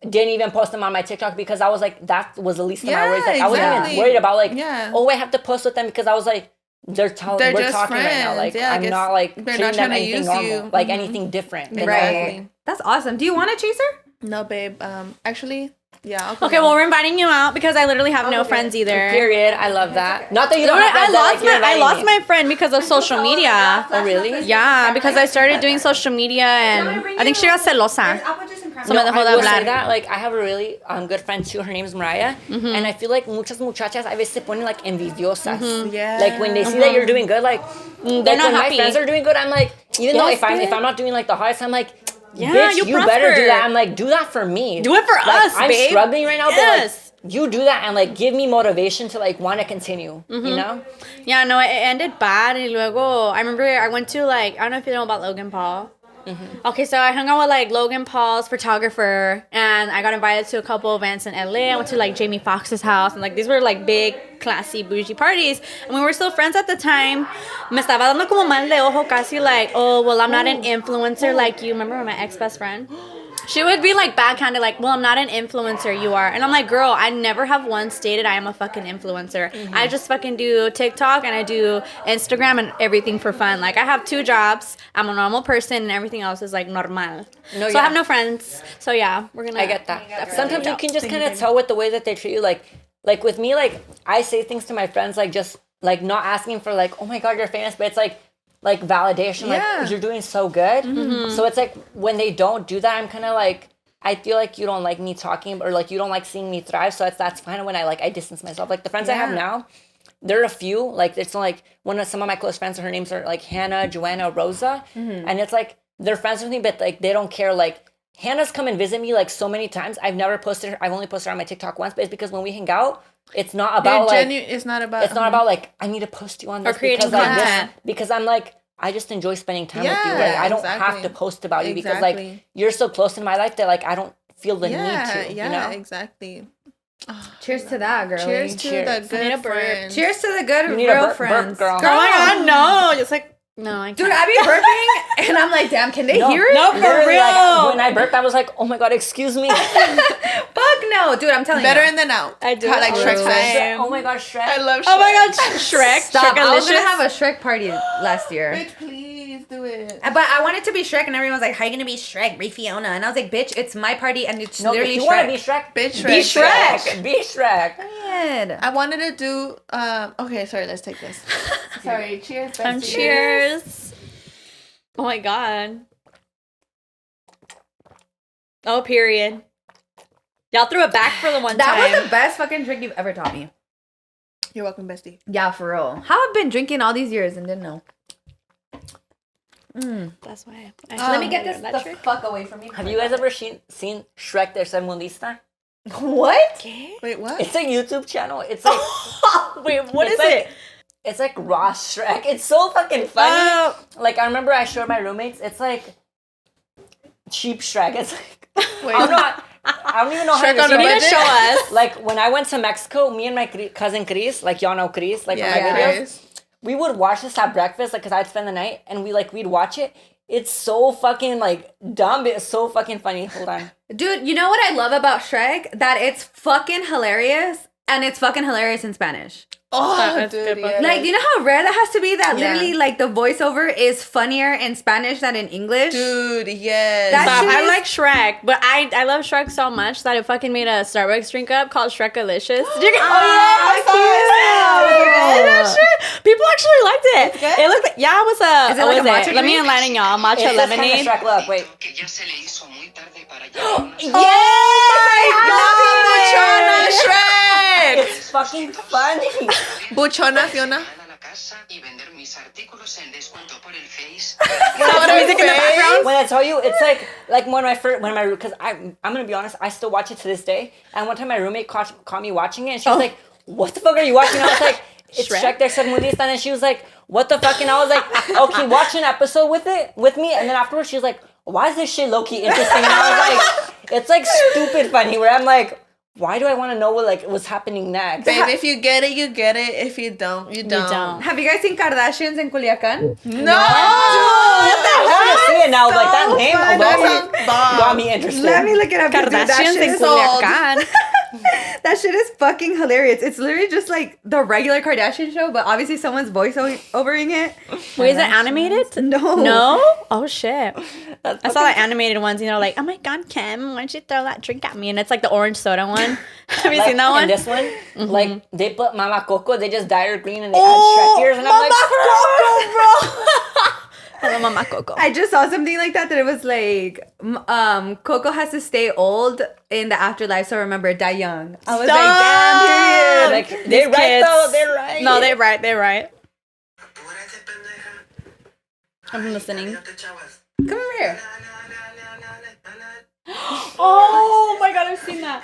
didn't even post them on my TikTok because I was like, that was the least of my worries. Like, I wasn't even worried about, like, oh, I have to post with them because I was like, we're talking friends. right now. Like, I'm not, like, they're treating not them trying to anything use normal. you. Like, anything different. Right. That's awesome. Do you want a chaser? No, babe. Actually, yeah. I'll go Okay, down. well, we're inviting you out because I literally have no friends either. Period. I love that. Not that you don't I have friends, lost like, I lost my friend because of social media. Oh, really? Yeah, because I started doing social media and I think she got celosa. So me dejó de I will say hablar. that, like, I have a really good friend too. Her name is Mariah. And I feel like muchas muchachas a veces se ponen, like, envidiosas. Yeah. Like, when they see that you're doing good, like, They're like not when happy. my friends are doing good, I'm like, even though Yes, if I'm not doing, like, the hardest, I'm like, Yeah, bitch, you you better prosper. do that. I'm like, do that for me. Do it for like, us, I'm babe. struggling right now, Yes. but, like, you do that and, like, give me motivation to, like, want to continue, you know? Yeah, no, it ended bad. Y luego, I remember I went to, like, I don't know if you know about Logan Paul. Okay, so I hung out with, like, Logan Paul's photographer, and I got invited to a couple events in LA. I went to, like, Jamie Foxx's house, and, like, these were, like, big, classy, bougie parties. And we were still friends at the time. Me estaba dando como mal de ojo, casi like, oh, well, I'm not an influencer like you. Remember my ex-best friend? She would be, like, backhanded, like, well, I'm not an influencer, you are. And I'm like, girl, I never have once stated I am a fucking influencer. I just fucking do TikTok and I do Instagram and everything for fun. Like, I have 2 jobs. I'm a normal person and everything else is, like, normal. No, So I have no friends. So, yeah, we're gonna... I get that. Sometimes you can just kind of tell with the way that they treat you. Like with me, like, I say things to my friends, like, just, like, not asking for, like, oh my God, you're famous, but it's like validation, like, you're doing so good. So it's like, when they don't do that, I'm kind of like, I feel like you don't like me talking, or, like, you don't like seeing me thrive. So that's kind of when I distance myself. Like, the friends I have now, there are a few, like, it's like some of my close friends, her names are, like, Hannah, Joanna, Rosa, and it's like, they're friends with me, but, like, they don't care. Like, Hannah's come and visit me, like, so many times. I've never posted her. I've only posted her on my TikTok once, but it's because when we hang out, it's not about, like, it's not about like, I need to post you on this creating because, like, content. because I'm like, I just enjoy spending time with you. Like, I don't have to post about you because, like, you're so close in my life that, like, I don't feel the need to, you know? Exactly. Cheers to that, girl. Cheers to the good friends. Cheers to the good You need a real burp, friends. girl. Oh my God, no. It's like, no, I can't. Dude, I be burping and I'm like, damn, can they hear it? No, for Literally, real. like, when I burped, I was like, oh my God, excuse me. Fuck no. Dude, I'm telling Better you. in than out. I do. How, like, Shrek Same. says. Oh my God, Shrek. I love Shrek. Oh my God, Shrek. Stop. I was Shrekalicious. gonna have a Shrek party last year. Bitch, please do it. But I wanted to be Shrek and everyone was like, how are you gonna be Shrek? Be Fiona. And I was like, bitch, it's my party and it's No, if literally you want to Shrek. be Shrek, Bitch, be Shrek. Shrek. Be Shrek. Good. I wanted to do, okay, sorry, let's take this. Sorry, cheers, bestie. Cheers. Oh my God. Oh, period. Y'all threw it back for the one That time. was the best fucking drink you've ever taught me. You're welcome, bestie. Yeah, for real. How I've been drinking all these years and didn't know. That's why. Let me get this the fuck away from me. Have you guys ever seen Shrek der Sermundista? What? Wait, what? It's a YouTube channel. It's like, Wait, what it's is like, it? It's like raw Shrek. It's so fucking funny. Like, I remember I showed my roommates. It's like cheap Shrek. It's like, Wait, I don't even know Shrek how on to a You need to budget? show us. Like, when I went to Mexico, me and my cousin Chris, like, y'all know Chris, like, from my videos, Chris. we would watch this at breakfast, like, because I'd spend the night, and we'd watch it. It's so fucking, like, dumb, but it's so fucking funny. Hold on. Dude, you know what I love about Shrek? That it's fucking hilarious and it's fucking hilarious in Spanish. Oh, That's dude, good. yeah. Like, you know how rare that has to be? That Yeah. literally, like, the voiceover is funnier in Spanish than in English. Dude, yes. That Stop. shit I is- like Shrek, but I love Shrek so much that it fucking made a Starbucks drink up called Shrekalicious. That shit. People actually liked it. It looked like, yeah, it was a. Is it like a matcha Let me drink? enlighten y'all. Matcha It's just kind of lemonade. Shrek. Look, wait. Que ya se le hizo muy tarde para llevar unas Buchona Shrek. It's fucking funny. Buchona Fiona. a la casa y vender mis artículos en descuento por el Face. Music in the background. When I tell you, it's like because I'm gonna be honest, I still watch it to this day. And one time my roommate caught me watching it, and she was like, "What the fuck are you watching?" And I was like, "It's Shrek? Shrek der Sermundista," and then she was like, what the fuck? And I was like, okay, watch an episode with me. And then afterwards, she was like, why is this shit low-key interesting? And I was like, it's like stupid funny, where I'm like, why do I want to know what's happening next? Babe, if you get it, you get it. If you don't, you don't. Have you guys seen Kardashians in Culiacán? No! What the hell? I want to see it now. Like, that name That alone sounds bomb. got me interested. Let me look it up. Dude, that Kardashians shit in is old. Culiacán. That shit is fucking hilarious. It's literally just like the regular Kardashian show, but obviously someone's voiceovering it. Wait, is it animated? No. No? Oh, shit. I saw the animated ones, like, oh my God, Kim, why don't you throw that drink at me? And it's like the orange soda one. Have you seen that one? And this one, like, they put Mama Coco, they just dyed her green and they add Shrek ears. And I'm like, Coco, bro. Hello, Mama Coco. I just saw something like that it was like, Coco has to stay old in the afterlife, so remember, die young. I was like, damn, period. like, they're right kids. though, they're right. No, they're right. I'm listening. Come over here. Oh my God, I've seen that.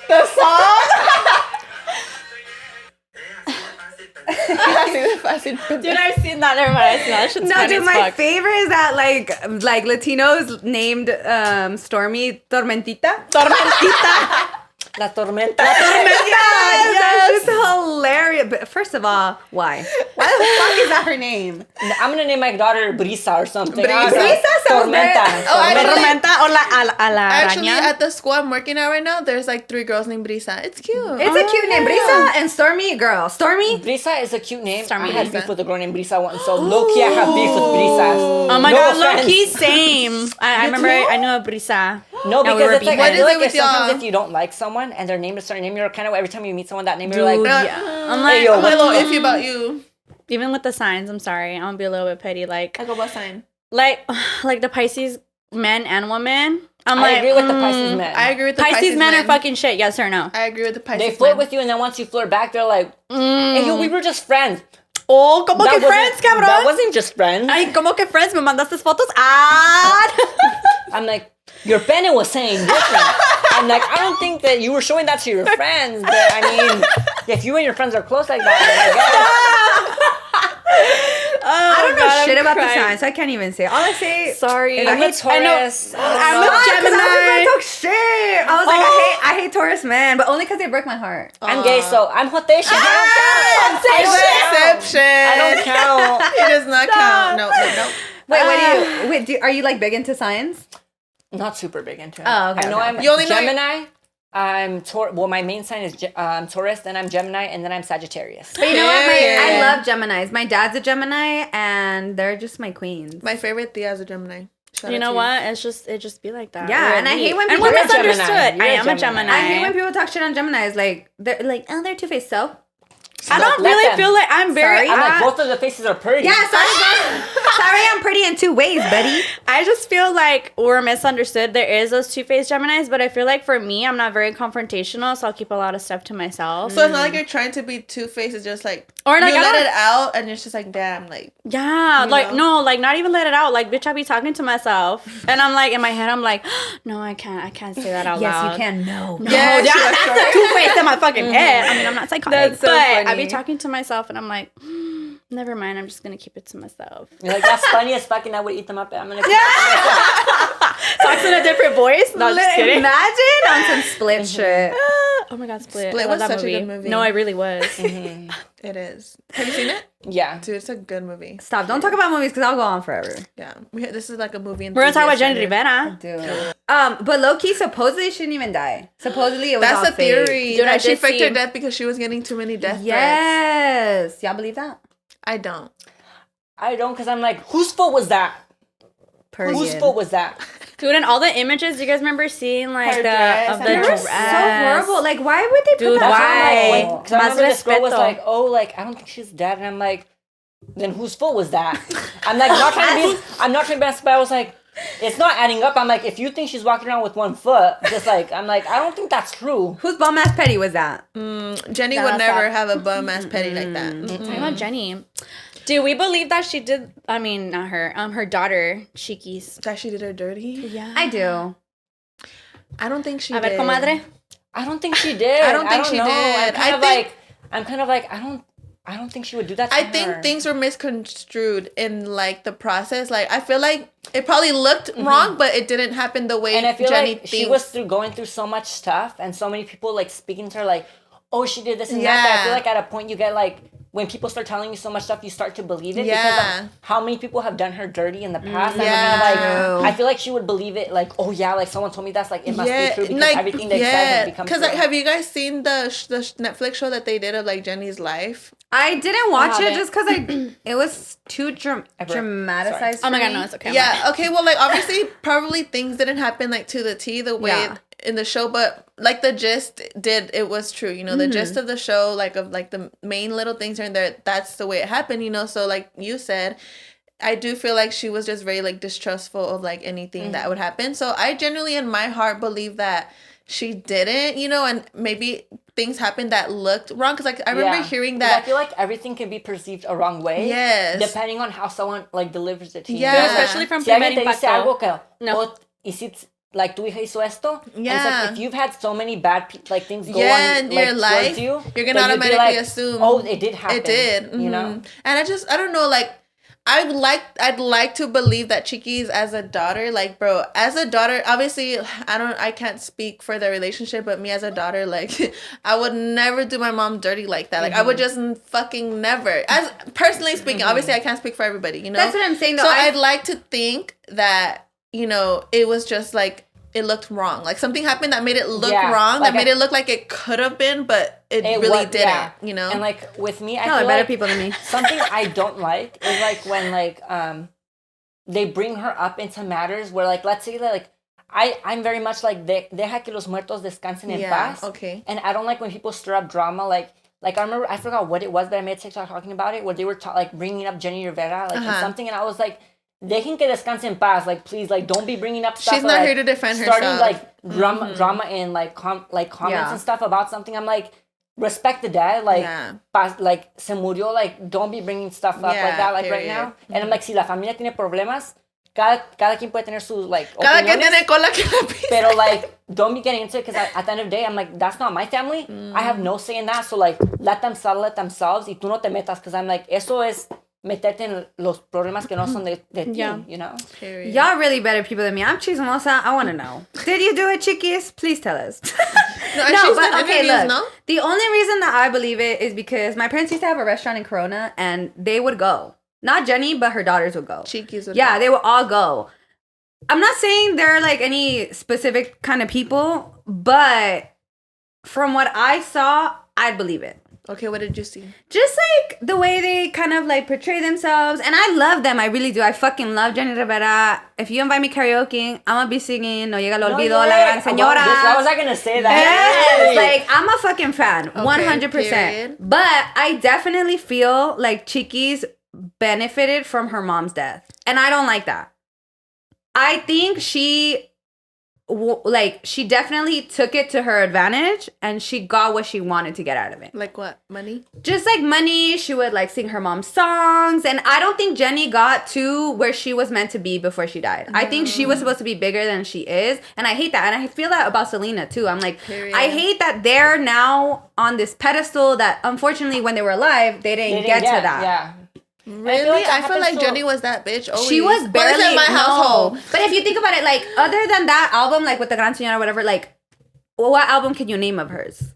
The song? Dude, I've seen that. Never mind, I've seen that. That shit's No, funny dude, as my fuck. favorite is that like Latinos named Stormy Tormentita. Tormentita. La Tormenta. Yes, that's just hilarious. But first of all, why? Why the fuck is that her name? I'm gonna name my daughter Brisa or something. Brisa I don't know. sounds Tormenta. good. Oh, actually- Tormenta o a la Actually, araña. at the school I'm working at right now, there's like 3 girls named Brisa. It's cute. It's a cute name. Brisa and Stormy, girl. Stormy. Brisa is a cute name. Stormy I had Brisa. beef with a girl named Brisa once, so low-key I have beef with Brisa. Oh my No God, offense. low-key, same. I remember I knew a Brisa. No, Yeah, we because were it's like, beefing. I What feel is like it with sometimes y'all? if you don't like someone and their name is a certain name, you're kind of, every time you meet someone, that name, you're Dude, like, yeah. I'm I'm like, yo, a what little the- iffy about you. even with the signs, I'm sorry. I'm gonna be a little bit petty. Like I go, what sign? like the Pisces men and women. I'm I like, agree with the Pisces men. I agree with the Pisces men are fucking shit. Yes or no? I agree with the Pisces They flirt men. with you, and then once you flirt back, they're like, hey, yo, we were just friends. Oh, como que That wasn't- friends, cabrón. That wasn't just friends. Ay, como que friends, me mandaste fotos. Ah. I'm like, your penne was saying different. I'm like, I don't think that you were showing that to your friends, but I mean, if you and your friends are close like that, I don't know God, shit I'm about the crying. signs, so I can't even say. All I say. Sorry. I guess. I'm a Taurus. I'm a Because Gemini. I talk shit. I was like, I hate Taurus men, but only because they break my heart. I'm gay, so I'm Hotesha. I Exception. don't count. It does not count. No. Wait, are you like big into signs? Not super big into it. Oh, okay, I know okay, I'm okay. You only know Gemini. I'm Well, my main sign is Taurus, then I'm Gemini, and then I'm Sagittarius. But you know what? I Period. love Geminis. My dad's a Gemini, and they're just my queens. My favorite Thea is a Gemini. Shout You out know to what? It just be like that. Yeah, and I hate when And people. we're You're a Gemini. misunderstood. You're I a am a Gemini. Gemini. I hate when people talk shit on Geminis. Like they're like, oh, they're two-faced. So I don't Let really them. feel like I'm very. Sorry? I'm like, both of the faces are pretty. yeah, sorry, I'm pretty in two ways, buddy. I just feel like we're misunderstood. There is those two-faced Geminis, but I feel like for me, I'm not very confrontational, so I'll keep a lot of stuff to myself. So it's not like you're trying to be two-faced. It's just like, Or like, you I let don't- it out and it's just like, damn, like, Yeah, You like know? no, like not even let it out. Like bitch, I be talking to myself, and I'm like in my head, I'm like, no, I can't say that out loud. Yes, you can. No. No, Yes, yeah, you are that's correct. a two-faced in my fucking head. I mean, I'm not psychotic, That's so but I funny. be talking to myself, and I'm like, never mind. I'm just gonna keep it to myself. You're like, that's funny as fuck, and I would eat them up. I'm gonna. Talks in a different voice. No, just kidding. Imagine on some split shit. Oh my god, Split. Split I love was that such a good movie. No, I really was. it is. Have you seen it? Yeah. Dude, it's a good movie. Stop! Don't talk about movies because I'll go on forever. Yeah. This is like a movie. We're gonna talk about Jenni enthusiast Rivera. Dude. But low key, supposedly she didn't even die. Supposedly it was That's all the fake. theory. Dude, I that she did faked see- her death because she was getting too many death threats. Yes, y'all believe that? I don't. I don't, because I'm like, whose fault was that? Period. Whose fault was that? Dude, and all the images, you guys remember seeing like Her the dress of and the her- They were dress. so horrible. Like, why would they Dude, put that? why? on? Because I remember Más this girl was respeto. like, oh, like, I don't think she's dead. And I'm like, then whose fault was that? I'm like, not trying to be, I'm not trying to be, but I was like, it's not adding up. I'm like, if you think she's walking around with one foot, just like, I'm like, I don't think that's true. Whose bum ass petty was that? Jenny Nah, would never stop. have a bum ass petty like that. Talking about Jenny. Do we believe that she did? I mean, not her. Her daughter, Chiquis. That she did her dirty. Yeah. I do. I don't think she A ver, did. comadre. I don't think she did. I don't think she know. did. I'm kind of like I don't think she would do that to I her. think things were misconstrued in like the process. Like I feel like it probably looked wrong, but it didn't happen the way and I feel Jenni like thinks. she was going through so much stuff, and so many people like speaking to her like, oh, she did this and that I feel like at a point you get like, when people start telling you so much stuff, you start to believe it because of how many people have done her dirty in the past. And I feel like she would believe it. Like, oh yeah, like someone told me that's like it must be true because like, everything they said has become true. Because like, have you guys seen the Netflix show that they did of like Jenni's life? I didn't watch it just because it was too dramatized. Oh my god, no, it's okay. Yeah. Okay. Well, like obviously, probably things didn't happen like to the T the way in the show, but like the gist it was true. You know, the gist of the show, like of like the main little things here and there. That's the way it happened. You know, so like you said, I do feel like she was just very like distrustful of like anything that would happen. So I genuinely in my heart believe that she didn't. You know, and maybe things happened that looked wrong because like I remember hearing that. I feel like everything can be perceived a wrong way. Yes. Depending on how someone like delivers it to you. Yeah. Especially from si primer alguien te dice algo que No. like tu hija hizo esto. Yeah. And it's like if you've had so many bad like things go in on your life, towards you, you're gonna automatically like, assume. Oh, it did happen. It did. You know. And I don't know, like I'd like to believe that Chiquis as a daughter, like bro, as a daughter, obviously I can't speak for their relationship, but me as a daughter, like I would never do my mom dirty like that. Like I would just fucking never. As personally speaking, obviously I can't speak for everybody, you know. That's what I'm saying though. So I'd like to think that, you know, it was just like it looked wrong. Like something happened that made it look wrong. Like that made it look like it could have been, but it really didn't. Yeah. You know. And like with me, I feel feel better like people than me. Something I don't like is like when like they bring her up into matters where like let's say that like I'm very much like deja que los muertos descansen en paz. Okay. And I don't like when people stir up drama like I remember I forgot what it was, but I made a TikTok talking about it where they were like bringing up Jenni Rivera like in something, and I was like, dejen que descanse en paz. Like, please, like, don't be bringing up stuff. She's not here to defend herself. Starting like drama and like comments and stuff about something. I'm like, respect the dad. Like, like se murió. Like, don't be bringing stuff up like that. Like right now. And I'm like, si la familia tiene problemas, cada quien puede tener sus like cada opiniones, quien tiene cola que la pisa. Pero like, don't be getting into it because at the end of the day, I'm like, that's not my family. I have no say in that. So like, let them settle it themselves. Y tú no te metas because I'm like, eso es meterte en los problemas que no son de ti, you know? Period. Y'all really better people than me. I'm chismosa. I want to know. Did you do it, Chiquis? Please tell us. No, but okay, look. No? The only reason that I believe it is because my parents used to have a restaurant in Corona, and they would go. Not Jenni, but her daughters would go. Chiquis would go. They would all go. I'm not saying they're like any specific kind of people, but from what I saw, I'd believe it. Okay, what did you see? Just like the way they kind of like portray themselves. And I love them. I really do. I fucking love Jenni Rivera. If you invite me karaoke, I'm going to be singing No Llega el Olvido, La Gran Señora. Why was I going to say that? Yes. Like, I'm a fucking fan. Okay, 100%. Period. But I definitely feel like Chiquis benefited from her mom's death. And I don't like that. I think she definitely took it to her advantage, and she got what she wanted to get out of it. Like what? Money? Just like money. She would like sing her mom's songs, and I don't think Jenni got to where she was meant to be before she died. I think she was supposed to be bigger than she is, and I hate that. And I feel that about Selena too. I'm like, Period. I hate that they're now on this pedestal that unfortunately when they were alive they didn't get to that. Yeah. Really? I feel like Jenni was that bitch always. She was barely in my household. But if you think about it, like, other than that album, like with the Gran Señora or whatever, like, what album can you name of hers?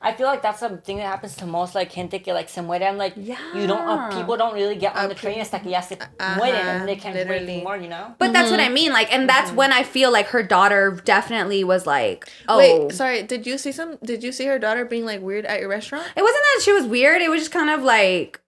I feel like that's a thing that happens to most like gente que like se muere, and like you don't people don't really get on the train hasta que ya se mueren and they can't do anything more, you know. But that's what I mean, like, and that's when I feel like her daughter definitely was like, oh. Wait, sorry, did you see her daughter being like weird at your restaurant? It wasn't that she was weird. It was just kind of like,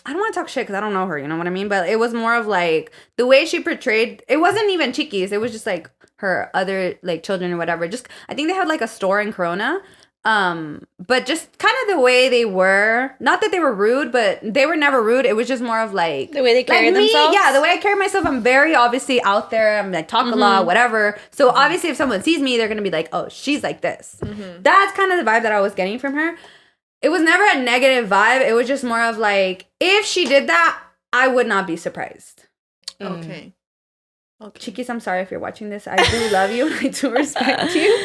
I don't want to talk shit because I don't know her, you know what I mean? But it was more of like the way she portrayed. It wasn't even Chiquis. It was just like her other like children or whatever. Just I think they had like a store in Corona. But just kind of the way they were. Not that they were rude, but they were never rude. It was just more of like the way they carried themselves. Yeah, the way I carry myself. I'm very obviously out there. I'm like talk a lot, whatever. So obviously, if someone sees me, they're gonna be like, "Oh, she's like this." That's kind of the vibe that I was getting from her. It was never a negative vibe. It was just more of like, if she did that, I would not be surprised. Okay. Chiquis, I'm sorry if you're watching this. I do love you and I do respect you.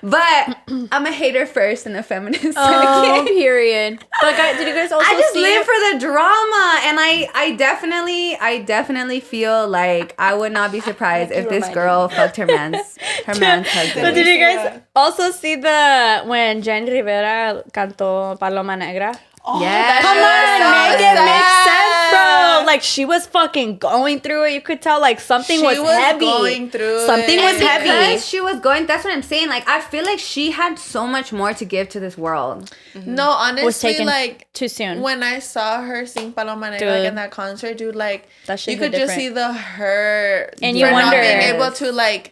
But I'm a hater first and a feminist second. Period. But guys, did you guys also I just see live for the drama, and I definitely feel like I would not be surprised if this girl fucked her man's husband. But did you guys also see when Jenni Rivera cantó Paloma Negra? Yeah. Come on, make it make sad. sense, bro. Like, she was fucking going through it. You could tell, like, something was heavy. Going through something it. was heavy. Because she was going, that's what I'm saying. Like, I feel like she had so much more to give to this world. No, honestly, Was taken like too soon. when I saw her sing Paloma Negra like, in that concert, dude, like That shit you could hit just different. see the hurt And for you not wonder- being able to like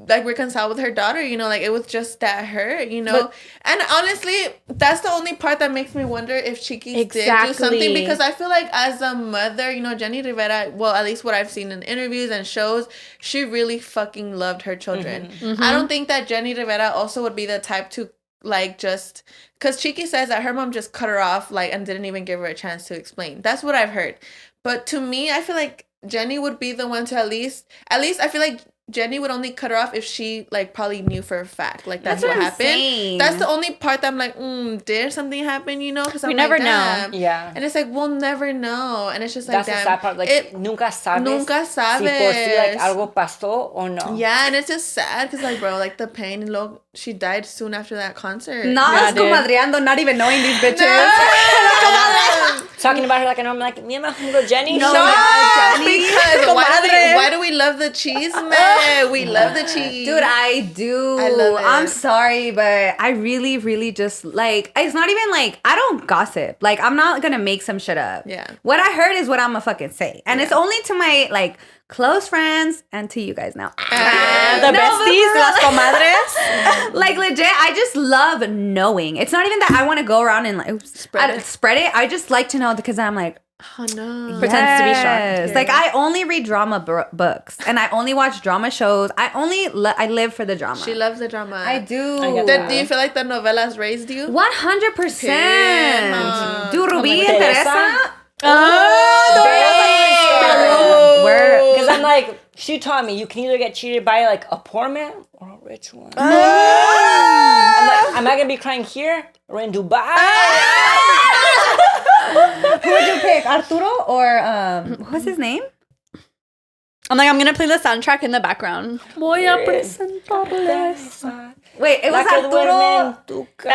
reconcile with her daughter, you know, like it was just that hurt, you know. But- and honestly, that's the only part that makes me wonder if Chiquis did do Exactly. something, because I feel like as a mother, you know, Jenni Rivera, well, at least what I've seen in interviews and shows, she really fucking loved her children. I don't think that Jenni Rivera also would be the type to like just because Chiquis says that her mom just cut her off like and didn't even give her a chance to explain. That's what I've heard. But to me, I feel like Jenni would be the one to at least I feel like Jenni would only cut her off if she like probably knew for a fact like that's what I'm happened. saying. That's the only part that I'm like, did something happen? You know, because We never know. damn. Yeah. And it's like we'll never know, and it's just like That's the damn. sad part. Like, nunca sabes si por si like sabes. algo pasó o no. Yeah, and it's just sad because like, bro, like the pain. Look, she died soon after that concert. Not Yeah, us dude. comadreando, not even knowing these bitches. Talking about her like, and I'm like, me and my homegirl Jenny. No, No, yeah, Jenny. because Comadre. why do we love the cheese, man? We love the cheese. Dude, I do. I love it. I'm sorry, but I really, really just like, it's not even like, I don't gossip. Like, I'm not gonna make some shit up. Yeah. What I heard is what I'm gonna fucking say. And it's only to my, like, close friends and to you guys now. The No, but besties, for las real. comadres. Like, legit, I just love knowing. It's not even that I want to go around and, like, spread it. I just like to know because I'm like, Oh no. Pretends to be shocked. yes. Like, I only read drama books and I only watch drama shows. I live for the drama. She loves the drama. I do. I get Do you feel like the novelas raised you? 100%. Period. Do Ruby Como and Teresa? Teresa? Oh, Where? because I'm like, she taught me you can either get cheated by like a poor man or a rich one. I'm like, am I gonna be crying here or in Dubai? Who would you pick? Arturo or what's his name? I'm like, I'm gonna play the soundtrack in the background. Voy a presentarles. Wait, it was La que duerme Arturo. en tu cama.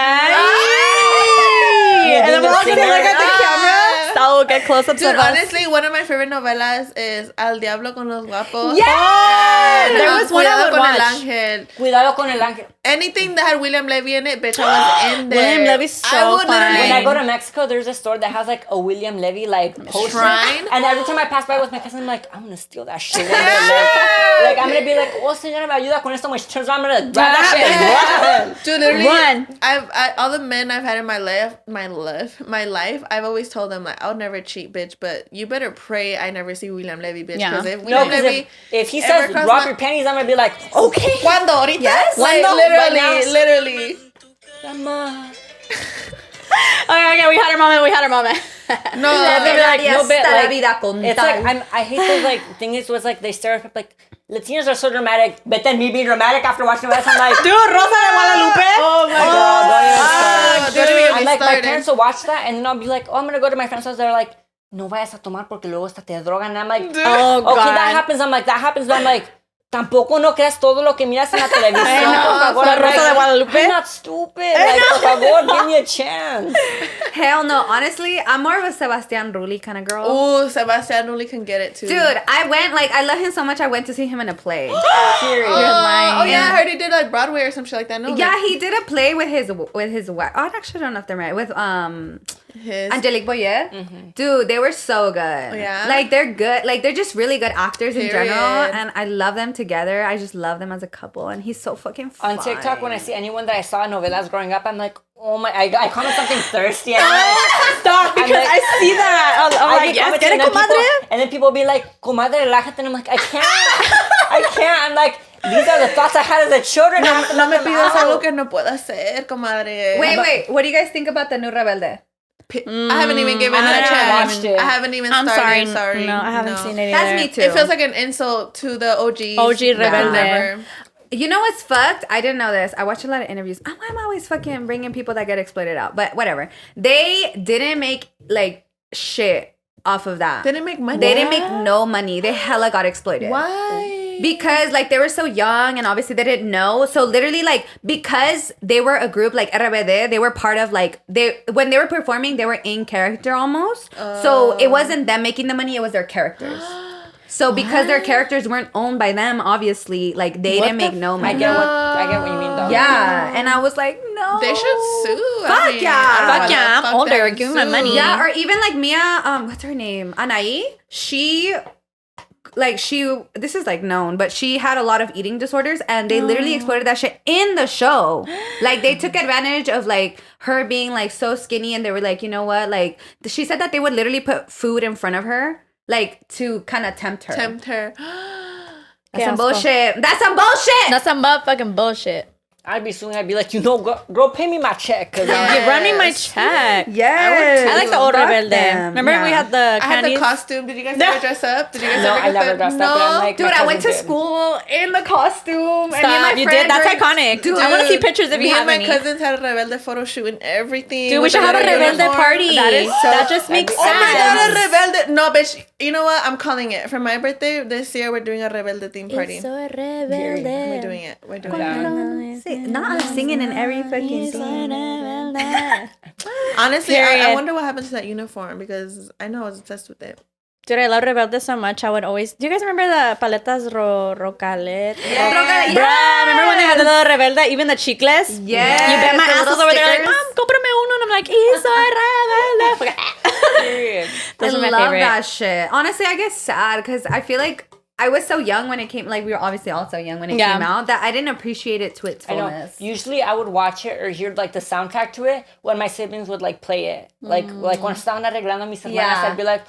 And then we're all gonna singer. look at the camera. So we'll get close-ups Dude, of us. honestly, one of my favorite novelas is Al Diablo con los Guapos. Yeah! There was one I Cuidado would con el watch. Ángel. Cuidado con el ángel. Anything that had William Levy in it, bitch, I was in there. William Levy's so I would fun. literally- When I go to Mexico, there's a store that has like a William Levy like poster. Shrine? And every time I pass by with my cousin, I'm like, I'm gonna steal that shit. Like I'm gonna be like, oh, señora, me ayuda con esto. When she turns around, I'm gonna grab that shit and run. Dude, literally, Run. I all the men I've had in my life, I've always told them like, I'll never cheat, bitch, but you better pray I never see William Levy, bitch. Yeah. Because if No, William because Levy, if he ever says crossed drop my- your panties, I'm gonna be like, okay. ¿Cuándo? ¿Ahorita? Yes. Like, ¿Cuándo? literally, Right now. literally. Grandma. Okay, we had our moment. No, They'd be like, no, but, Hasta la like, vida con it's tal. like I hate those like things. Was like they stereotype like Latinos are so dramatic, but then me being dramatic after watching this, I'm like, Dude, Rosa de Guadalupe. Oh my girl, don't even God. start. Don't even get I'm me like, my started. parents will watch that, and then I'll be like, oh, I'm gonna go to my friend's house. They're like, no vayas a tomar porque luego hasta te drogan. And I'm like, Oh, God. okay, that happens. I'm like, that happens. But I'm like, tampoco no creas todo lo que miras en la televisión. I know. Por favor. La I'm Rosa like, de Guadalupe. I'm not stupid. Like, por favor, give me a chance. Hell no. Honestly, I'm more of a Sebastian Rulli kind of girl. Oh, Sebastian only can get it too. Dude, I went, like, I love him so much, I went to see him in a play. Period. Oh yeah, I heard he did like Broadway or some shit like that. No, Yeah, he did a play with his wife. Oh, I actually don't know if they're married. With his. Angelique Boyer. Dude, they were so good. Yeah? Like, they're good. Like, they're just really good actors in general. Period. And I love them together. I just love them as a couple. And he's so fucking fun. On TikTok, when I see anyone that I saw in novelas growing up, I'm like, oh my, I comment something thirsty. And I'm like, Stop, because like- I see that. I'm I like, get yes, comments, get it, and then comadre. people- And then people be like, comadre, relájate. And I'm like, I can't. I'm like, these are the thoughts I had as a children. No me pidas algo que no puedo hacer, comadre. Wait. What do you guys think about the new Rebelde? I haven't even given it a haven't chance. watched it. I haven't even I'm started. sorry. No, I haven't seen it either. That's me too. It feels like an insult to the OGs. OG Rebelde. Never. You know what's fucked? I didn't know this. I watch a lot of interviews. I'm always fucking bringing people that get exploited out. But whatever. They didn't make, like, shit off of that. They didn't make money. They didn't make no money. They hella got exploited. Why? Because, like, they were so young and obviously they didn't know. So, literally, like, because they were a group, like, RBD, they were part of, like, when they were performing, they were in character almost. So, it wasn't them making the money, it was their characters. So, because their characters weren't owned by them, obviously, like, they didn't make no money. I get what you mean, though. Yeah. And I was like, no. They should sue. Fuck yeah. Fuck yeah, I'm older. Give me my money. Yeah, or even, like, Mia, what's her name? Anaí. This is like known, but she had a lot of eating disorders and they literally exploited that shit in the show. Like, they took advantage of, like, her being, like, so skinny and they were like, you know what? Like, she said that they would literally put food in front of her, like, to kind of tempt her. That's some bullshit. That's some bullshit. That's some motherfucking bullshit. I'd be suing. I'd be like, you know, girl, pay me my check. Cause You're running my check. Yes. I like the old Fuck Rebelde. them. Remember we had the I had the candies? costume. Did you guys ever dress up? Did you guys No, ever I never dressed up. But I'm like, Dude, my I went to cousin did. school in the costume. Stop, and you did? That's iconic. Dude, I want to see pictures if Me you and have my any. cousins had a Rebelde photo shoot and everything. Dude, we with should the have a little Rebelde uniform. party. That is so- That just makes Oh my god, a sense. Rebelde. No, bitch. You know what? I'm calling it. For my birthday this year, we're doing a Rebelde theme party. Soy We're rebelde. doing it. We're doing it. Not singing in every fucking thing. Honestly, Period. I wonder what happened to that uniform because I know I was obsessed with it. Dude, I love Rebelde so much. I would always. Do you guys remember the paletas Rocalet? Yeah. Bruh, remember when they had the little Rebelde, even the chicles? Yes, You bet my the ass was little over there like, stickers. Mom, cómprame uno. And I'm like, y soy rebelde. Period. Those I are my love favorite. that shit. Honestly, I get sad because I feel like I was so young when it came. Like, we were obviously all so young when it Yeah. came out that I didn't appreciate it to its I know. fullness. Usually, I would watch it or hear like the soundtrack to it when my siblings would like play it. Like when estaban arreglando mis hermanas, Yeah. I'd be like,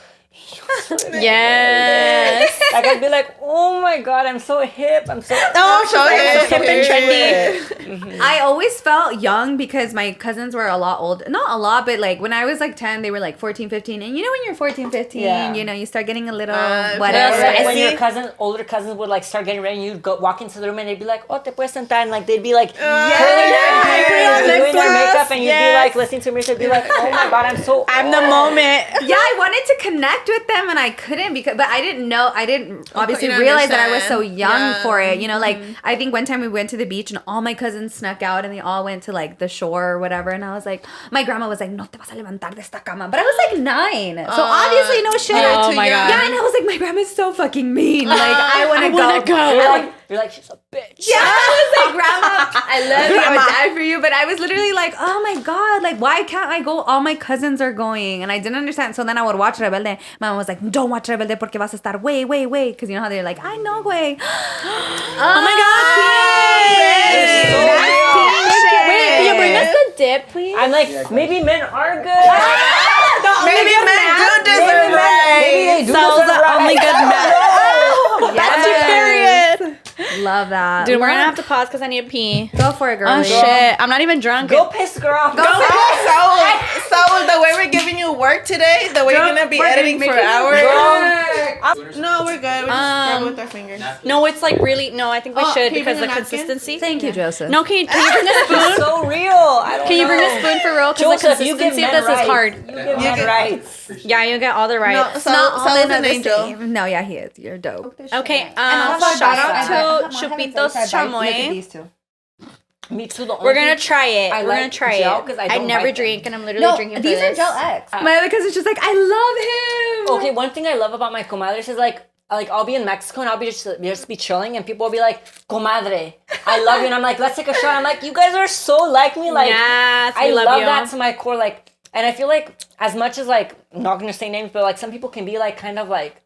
Yes. like I'd be like, oh my god, I'm so hip. I'm so. Oh, So hip and hip. trendy. I always felt young because my cousins were a lot old. Not a lot, but like when I was like 10, they were like 14, 15. And you know when you're 14, 15, Yeah. you know, you start getting a little Little whatever. spicy. When your older cousins would like start getting ready, and you'd go walk into the room and they'd be like, "Oh, te puedes sentar," and like they'd be like, curling their hair and doing their makeup, and you'd be like listening to music, be like, "Oh my god, I'm so." I'm the moment. Yeah, I wanted to connect with them and I couldn't because, but I didn't know, I didn't obviously couldn't realize that I was so understand. young Yeah. for it. You know, like I think one time we went to the beach and all my cousins snuck out and they all went to like the shore or whatever. And I was like, my grandma was like, no te vas a levantar de esta cama. But I was like 9. So obviously no shit. Oh too my young. god. Yeah, and I was like, my grandma's so fucking mean. Like, I want to go. You're like, she's a bitch. Yeah, I was like, Grandma, I love you, I would die for you. But I was literally like, oh my God, like, why can't I go? All my cousins are going. And I didn't understand. So then I would watch Rebelde. My mom was like, don't watch Rebelde porque vas a estar way. Because you know how they're like, I know, way. Oh my god. It's so That's real. teen shit. Wait, can you bring us the dip, please? I'm like, maybe men are good. Maybe men do deserve Maybe they it. do Sells deserve the only good men. Yes. Period. Love that. Dude, we're gonna have to pause because I need to pee. go for it, girl. Oh shit. I'm not even drunk. Go piss, girl. So the way we're giving you work today, the way you're gonna be editing for hours. No, we're good. We just rub it with our fingers. No, it's like really. No, I think we Oh, should can you because bring the a napkin? consistency. Thank you, Joseph. No, can you bring a It's spoon? so real. I don't Can you know. bring a spoon for real? Because the Joseph, you give consistency men of this is rights. hard. You give men rights. Yeah, you get all the No, rights. so Not all Saul's men are an the angel. same. No, yeah, he is. You're dope. Okay, also shout Basta. out to Chupitos Chamoy. Me too. The only We're gonna thing- try it. I We're like gonna try gel it. 'cause I I don't never like them. drink, and I'm literally drinking for these this. are Gel X. My other cousin's just like, I love him. Okay, one thing I love about my comadres is like I'll be in Mexico and I'll be just be chilling and people will be like, comadre, I love you, and I'm like, let's take a shot. I'm like, you guys are so like me, like Yes, I we love love you. that to my core, like, and I feel like as much as like I'm not gonna say names, but like some people can be like kind of like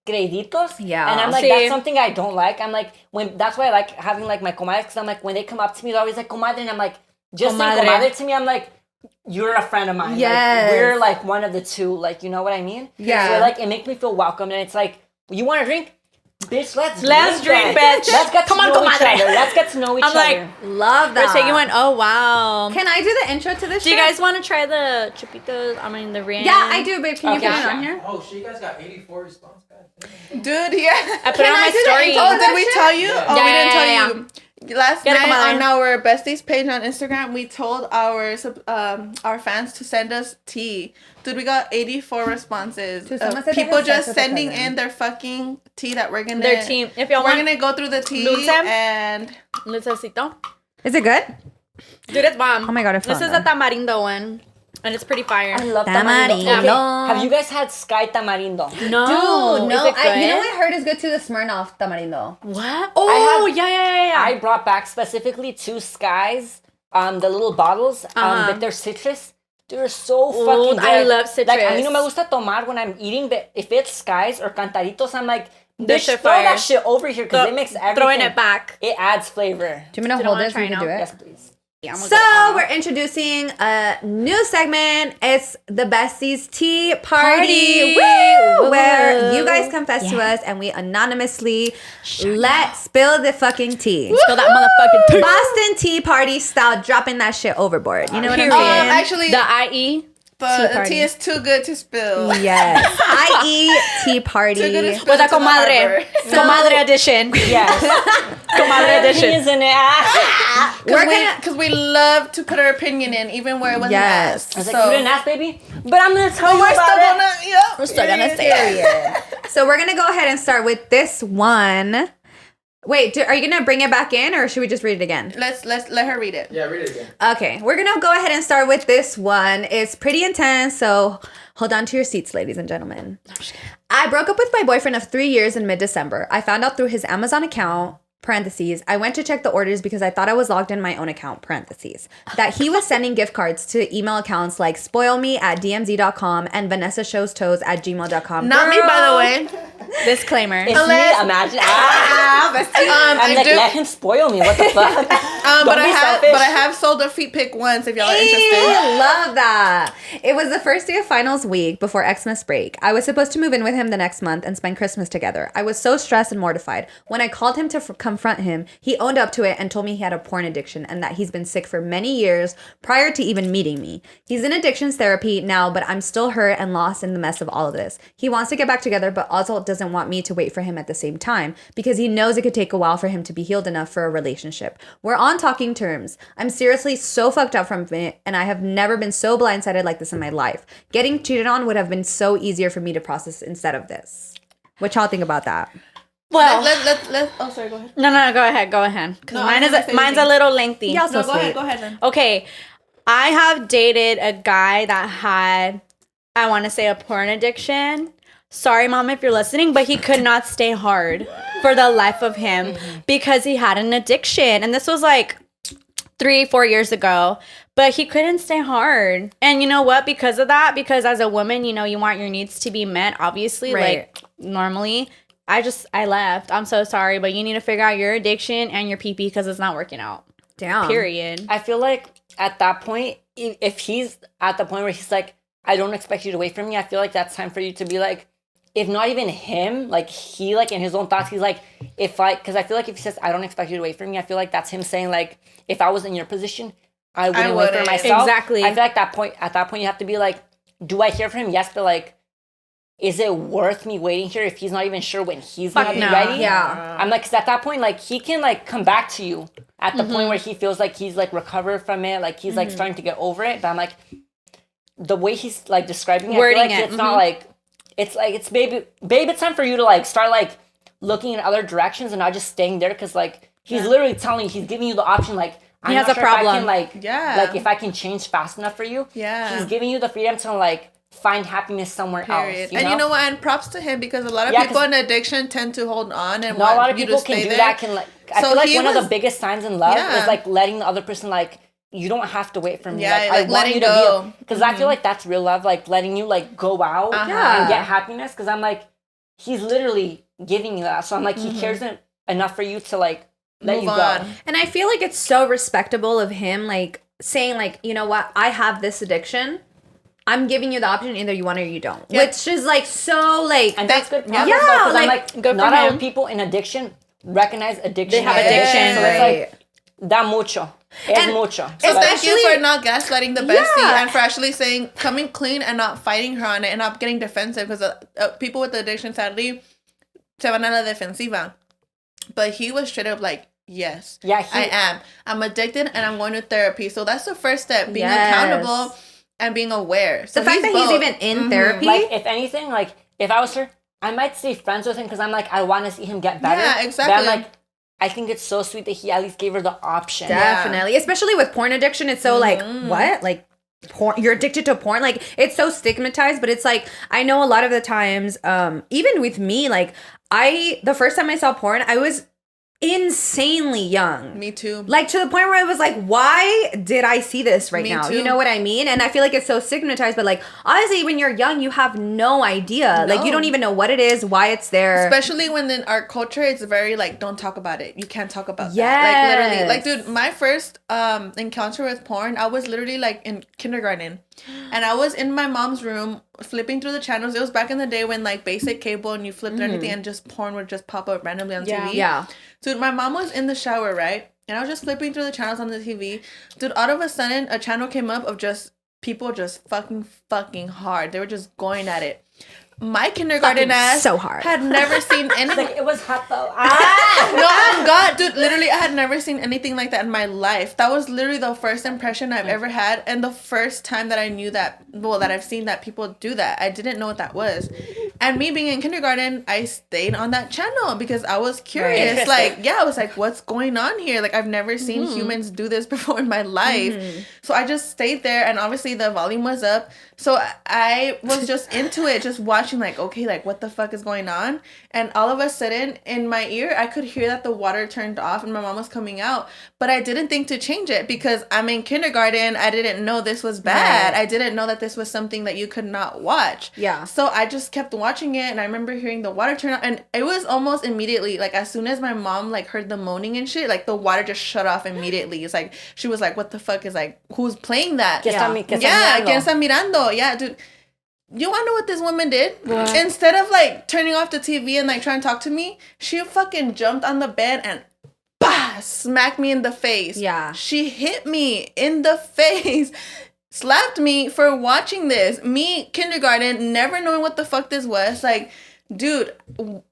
creditos. Yeah. And I'm like, Sí. that's something I don't like. I'm like, that's why I like having like my comadres, because I'm like, when they come up to me, they're always like, comadre, and I'm like, just saying Comadre. comadre to me, I'm like, you're a friend of mine. Yes. Like, we're like one of the two, like, you know what I mean? Yeah. So like, it makes me feel welcome, and it's like, you want to drink? Bitch, let's drink, bitch. Let's get to know each other. Let's get to know each I'm other. like, Love that. so you went, oh wow. Can I do the intro to this? Do you shit? guys want to try the chupitos? I mean the rain. Yeah, I do, babe. Can you put it on here? Oh, shit, you guys got 84 response, guys. Dude, yeah. I put it on my story. Oh, did we tell you? Yeah. Oh, Yeah, we didn't tell yeah, you. Last Get it, night Comadre. on our besties page on Instagram, we told our fans to send us tea. Dude, we got 84 responses. Dude, someone of said they people have sex just with their sending cousin. in their fucking tea that we're gonna. Their team. If y'all We're want gonna go through the tea Luce? and Lucecito. Is it good? Dude, it's bomb. Oh my God, I This found is them. a tamarindo one. And it's pretty fire. I love Tamarindo. tamarindo. Okay, have you guys had Sky Tamarindo? No. Dude, Is no. it good? You know what I heard is good too? The Smirnoff tamarindo. What? Oh, have- yeah. I brought back specifically 2 Skies, the little bottles, but they're citrus. They're so fucking good. I love citrus. Like, a mí no me gusta tomar when I'm eating, but if it's Skies or Cantaritos, I'm like, This bitch, shit throw fire. that shit over here because it makes everything. Throwing it back. It adds flavor. Do you want me to Didn't hold wanna this? try We can now. do it. Yes, please. Yeah, I'm gonna So go. we're introducing a new segment. It's the Besties Tea Party, Woo! where you guys confess to us and we anonymously let spill the fucking tea. Spill that motherfucking tea. Boston Tea Party style, dropping that shit overboard. You know what I'm Period. saying? actually, The IE. the party. tea is too good to spill. Yes. I.e. Tea Party. Too good to spill With a to the comadre. harbor. Comadre edition. Yes. Comadre edition. Isn't it? We're gonna. Because we love to put our opinion in, even where it wasn't Yes. asked. I was like, you didn't ask, baby? But I'm going to tell you We're about still it. gonna, yep. We're still gonna say it. So we're gonna go ahead and start with this one. Wait, are you gonna bring it back in, or should we just read it again? Let's let her read it. Yeah, read it again. Okay, we're gonna go ahead and start with this one. It's pretty intense, so hold on to your seats, ladies and gentlemen. I broke up with my boyfriend of 3 years in mid-December. I found out through his Amazon account, parentheses, I went to check the orders because I thought I was logged in my own account, parentheses, that he was sending gift cards to email accounts like spoilme@dmz.com and vanessashowstoes@gmail.com. Not me, by the way. Disclaimer. It's me, imagine. I'm I like, do. let him spoil me. What the fuck? But be selfish. I have sold a feet pic once. If y'all are interested. I love that. It was the first day of finals week before Xmas break. I was supposed to move in with him the next month and spend Christmas together. I was so stressed and mortified. When I called him to confront him, he owned up to it and told me he had a porn addiction and that he's been sick for many years prior to even meeting me. He's in addictions therapy now, but I'm still hurt and lost in the mess of all of this. He wants to get back together, but also doesn't want me to wait for him at the same time because he knows it could take a while for him to be healed enough for a relationship. We're on talking terms. I'm seriously so fucked up from it, and I have never been so blindsided like this in my life. Getting cheated on would have been so easier for me to process instead of this. What y'all think about that? Well, Let. Oh, sorry. Go ahead. no, go ahead. Because No, I was gonna say mine's a anything. little lengthy. Y'all so No, go sweet. ahead. Go ahead then. Okay, I have dated a guy that had, I want to say, a porn addiction. Sorry, mom, if you're listening, but he could not stay hard for the life of him because he had an addiction. And this was like 3-4 years ago, but he couldn't stay hard. And you know what? Because of that, because as a woman, you know, you want your needs to be met, obviously, Right. like normally. I left. I'm so sorry, but you need to figure out your addiction and your PP because it's not working out. Damn. Period. I feel like at that point, if he's at the point where he's like, I don't expect you to wait for me, I feel like that's time for you to be like, if not even him, like he, like in his own thoughts, he's like, because I feel like if he says, I don't expect you to wait for me, I feel like that's him saying like, if I was in your position, I wouldn't wait for wouldn't. myself. Exactly. I feel like at that point, you have to be like, do I hear from him? Yes, but like, is it worth me waiting here if he's not even sure when he's gonna Fuck be no. ready? Yeah. I'm like, 'cause at that point, like he can like come back to you at the point where he feels like he's like recovered from it, like he's like starting to get over it. But I'm like, the way he's like describing it, I Wording feel like it, it's not like, it's babe, it's time for you to like start like looking in other directions and not just staying there. 'Cause like he's literally telling you, he's giving you the option like, I'm has not a sure if I problem. can like, Yeah. like if I can change fast enough for you. Yeah. He's giving you the freedom to like find happiness somewhere Period. else. And you know what? And props to him because a lot of Yeah, people 'cause- in addiction tend to hold on and Not a lot want of you people to can stay do there. that. Can like, I So feel like he one of was- the biggest signs in love Yeah. is like letting the other person like, you don't have to wait for me. Yeah, like, like, I want letting you to go. be, because I feel like that's real love. Like letting you like go out and get happiness. Because I'm like, he's literally giving you that. So I'm like, he cares enough for you to like let Move you on. go. And I feel like it's so respectable of him, like saying like, you know what, I have this addiction. I'm giving you the option, either you want it or you don't. Yeah. Which is like so like And that's good. Yeah, Because I'm like, like, good not for all him. people in addiction recognize addiction. They have as addiction, So it's like, da mucho. Es And- mucho. So So like, thank you for not gaslighting the bestie Yeah. and for actually saying coming clean and not fighting her on it and not getting defensive because people with addiction sadly se van a la defensiva. But he was straight up like, yes, Yeah, I am. I'm addicted and I'm going to therapy. So that's the first step, being Yes. accountable and being aware. So the fact that he's both. even in therapy. like, if anything, like, if I was her, I might stay friends with him because I'm like, I want to see him get better. Yeah, But exactly. I'm like, I think it's so sweet that he at least gave her the option. Definitely. Especially with porn addiction. It's so like, what? Like, porn, you're addicted to porn. Like, it's so stigmatized, but it's like, I know a lot of the times, even with me, like, the first time I saw porn, I was insanely young. Me too. Like, to the point where I was like, why did I see this right Me now? too. You know what I mean? And I feel like it's so stigmatized, but like, honestly, when you're young, you have no idea. Like, you No. don't even know what it is, why it's there. Especially when in our culture, it's very like, don't talk about it. You can't talk about that. Yes. Like literally, like dude, my first encounter with porn, I was literally like in kindergarten, and I was in my mom's room flipping through the channels. It was back in the day when like basic cable and you flipped through anything and just porn would just pop up randomly on Yeah. TV. Yeah. Dude, my mom was in the shower, right? And I was just flipping through the channels on the TV. Dude, all of a sudden, a channel came up of just people just fucking hard. They were just going at it. My kindergarten Fucking ass so hard. had never seen anything. Like, it was hot though. No, I'm God, dude. Literally, I had never seen anything like that in my life. That was literally the first impression I've ever had, and the first time that I knew that, well, that I've seen that people do that. I didn't know what that was. And me being in kindergarten, I stayed on that channel because I was curious. Right. Like, yeah, I was like, what's going on here? Like, I've never seen humans do this before in my life. So I just stayed there, and obviously the volume was up. So I was just into it, just watching, like, okay, like, what the fuck is going on? And all of a sudden, in my ear, I could hear that the water turned off and my mom was coming out. But I didn't think to change it because I'm in kindergarten. I didn't know this was bad. Right. I didn't know that this was something that you could not watch. Yeah. So I just kept watching it, and I remember hearing the water turn off. And it was almost immediately, like, as soon as my mom, like, heard the moaning and shit, like, the water just shut off immediately. It's like, she was like, what the fuck is, like, who's playing that? Que está mi- que está Yeah, mirando. ¿quién está mirando? Yeah, dude. You want to know what this woman did? What? Instead of like turning off the TV and like trying to talk to me, she fucking jumped on the bed and bah, smacked me in the face. Yeah. She hit me in the face, slapped me for watching this. Me, kindergarten, never knowing what the fuck this was. Like, dude,